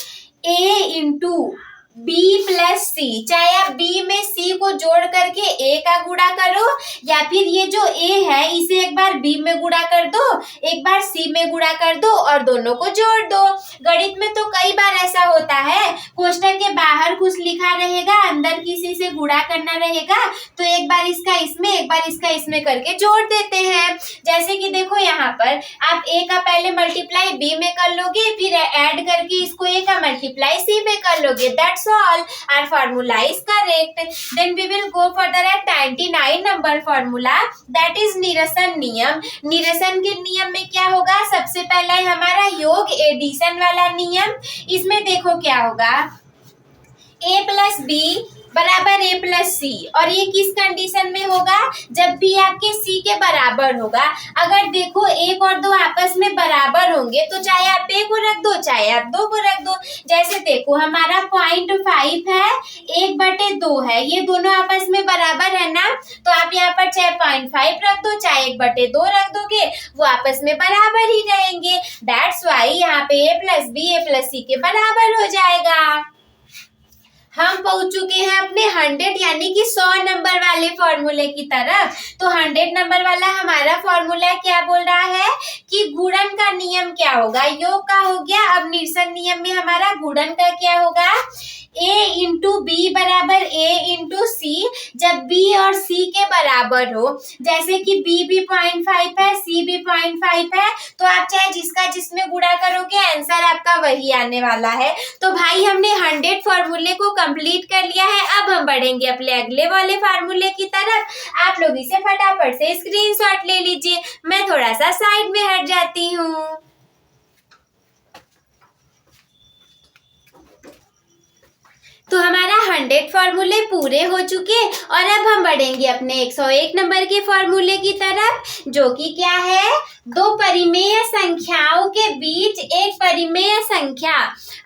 a इंटू b प्लस सी, चाहे आप b में c को जोड़ करके a का गुणा करो, या फिर ये जो a है इसे एक बार b में गुणा कर दो, एक बार c में गुणा कर दो और दोनों को जोड़ दो। गणित में तो कई बार ऐसा होता है, कोष्टक के बाहर कुछ लिखा रहेगा, अंदर किसी से गुणा करना रहेगा, तो एक बार इसका इसमें एक बार इसका इसमें करके जोड़ देते हैं। जैसे कि देखो यहाँ पर आप a का पहले मल्टीप्लाई b में कर लोगे, फिर ऐड करके इसको a का मल्टीप्लाई c में कर लोगे। That's all, our formula is correct. Then we will go further at 99 number formula, that is निरसन नियम। निरसन के नियम में क्या होगा, सबसे पहला है हमारा योग एडिशन वाला नियम। इसमें देखो क्या होगा, a प्लस बी बराबर a प्लस सी, और ये किस कंडीशन में होगा, जब भी आपके c के बराबर होगा। अगर देखो 1 और 2 आपस में बराबर होंगे तो चाहे आप a को रख दो, चाहे आप 2 को रख दो। जैसे देखो हमारा 0.5 है, 1/2 है, ये दोनों आपस में बराबर है ना, तो आप यहाँ पर चाहे 0.5 रख दो, चाहे 1/2 रख दोगे, वो आपस में बराबर ही रहेंगे। दैट्स वाई यहाँ पे a plus B a plus C के बराबर हो जाएगा। हम पहुंच चुके हैं अपने 100 यानी कि 100 नंबर वाले फॉर्मूले की तरफ। तो 100 नंबर वाला हमारा फॉर्मूला क्या बोल रहा है कि गुणन का नियम क्या होगा, योग का हो गया। अब निरसन नियम में हमारा गुणन का क्या होगा, a इंटू बी बराबर a इंटू सी, जब b और c के बराबर हो, जैसे कि b भी 0.5 है, c भी 0.5 है, तो आप चाहे जिसका जिसमें गुणा करोगे आंसर आपका वही आने वाला है। तो भाई हमने 100 फॉर्मूले को कंप्लीट कर लिया है। अब हम बढ़ेंगे अपने अगले वाले फार्मूले की तरफ। आप लोग इसे फटाफट से स्क्रीनशॉट ले लीजिए, मैं थोड़ा सा साइड में हट जाती हूँ। तो हमारा 100 फॉर्मूले पूरे हो चुके और अब हम बढ़ेंगे अपने 101 नंबर के फॉर्मूले की तरफ, जो कि क्या है, दो परिमेय संख्याओं के बीच एक परिमेय संख्या।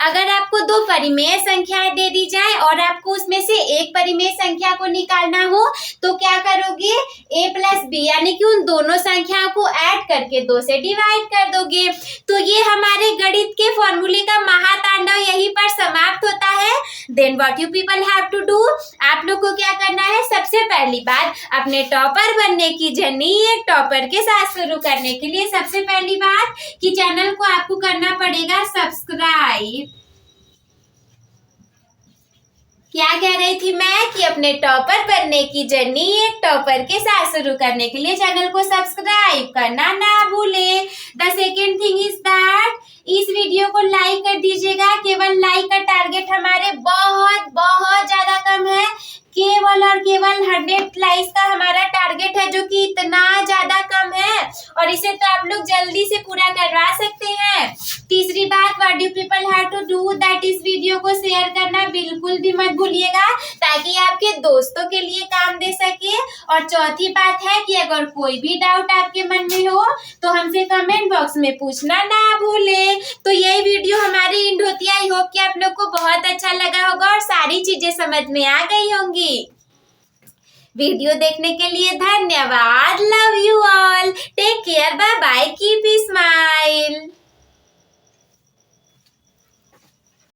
अगर आपको दो परिमेय संख्याएं दे दी जाए और आपको उसमें से एक परिमेय संख्या को निकालना हो तो क्या करोगे, a प्लस बी यानी कि उन दोनों संख्याओं को ऐड करके 2 से डिवाइड कर दोगे। तो ये हमारे गणित के फॉर्मूले का महातांडव यहीं पर समाप्त होता है। Then what you people have to do, आप लोग को क्या करना है, सबसे पहली बात अपने टॉपर बनने की जर्नी एक टॉपर के साथ शुरू करने के लिए सबसे पहली बात कि चैनल को आपको करना पड़ेगा सब्सक्राइब। क्या कह रही थी मैं कि अपने टॉपर बनने की जर्नी एक टॉपर के साथ शुरू करने के लिए चैनल को सब्सक्राइब करना ना भूले। The second thing is that इस वीडियो को लाइक कर दीजिएगा। केवल लाइक का टारगेट हमारे बहुत बहुत ज्यादा कम है, केवल और और केवल 100 लाइक्स का हमारा टारगेट है, जो कि इतना ज्यादा कम है, और इसे तो आप लोग जल्दी से पूरा करवा सकते हैं। तीसरी बात, what you people have to do that, इस वीडियो को शेयर करना बिल्कुल भी मत भूलिएगा, ताकि आपके दोस्तों के लिए काम दे सके। और चौथी बात है कि अगर कोई भी डाउट आपके मन में हो तो हमसे कमेंट बॉक्स में पूछना ना भूलें। तो यही वीडियो हमारी एंड होती है। आई होप कि आप लोग को बहुत अच्छा लगा होगा और सारी चीजें समझ में आ गई होंगी। वीडियो देखने के लिए धन्यवाद। Love you all, take care, bye bye, keep smile.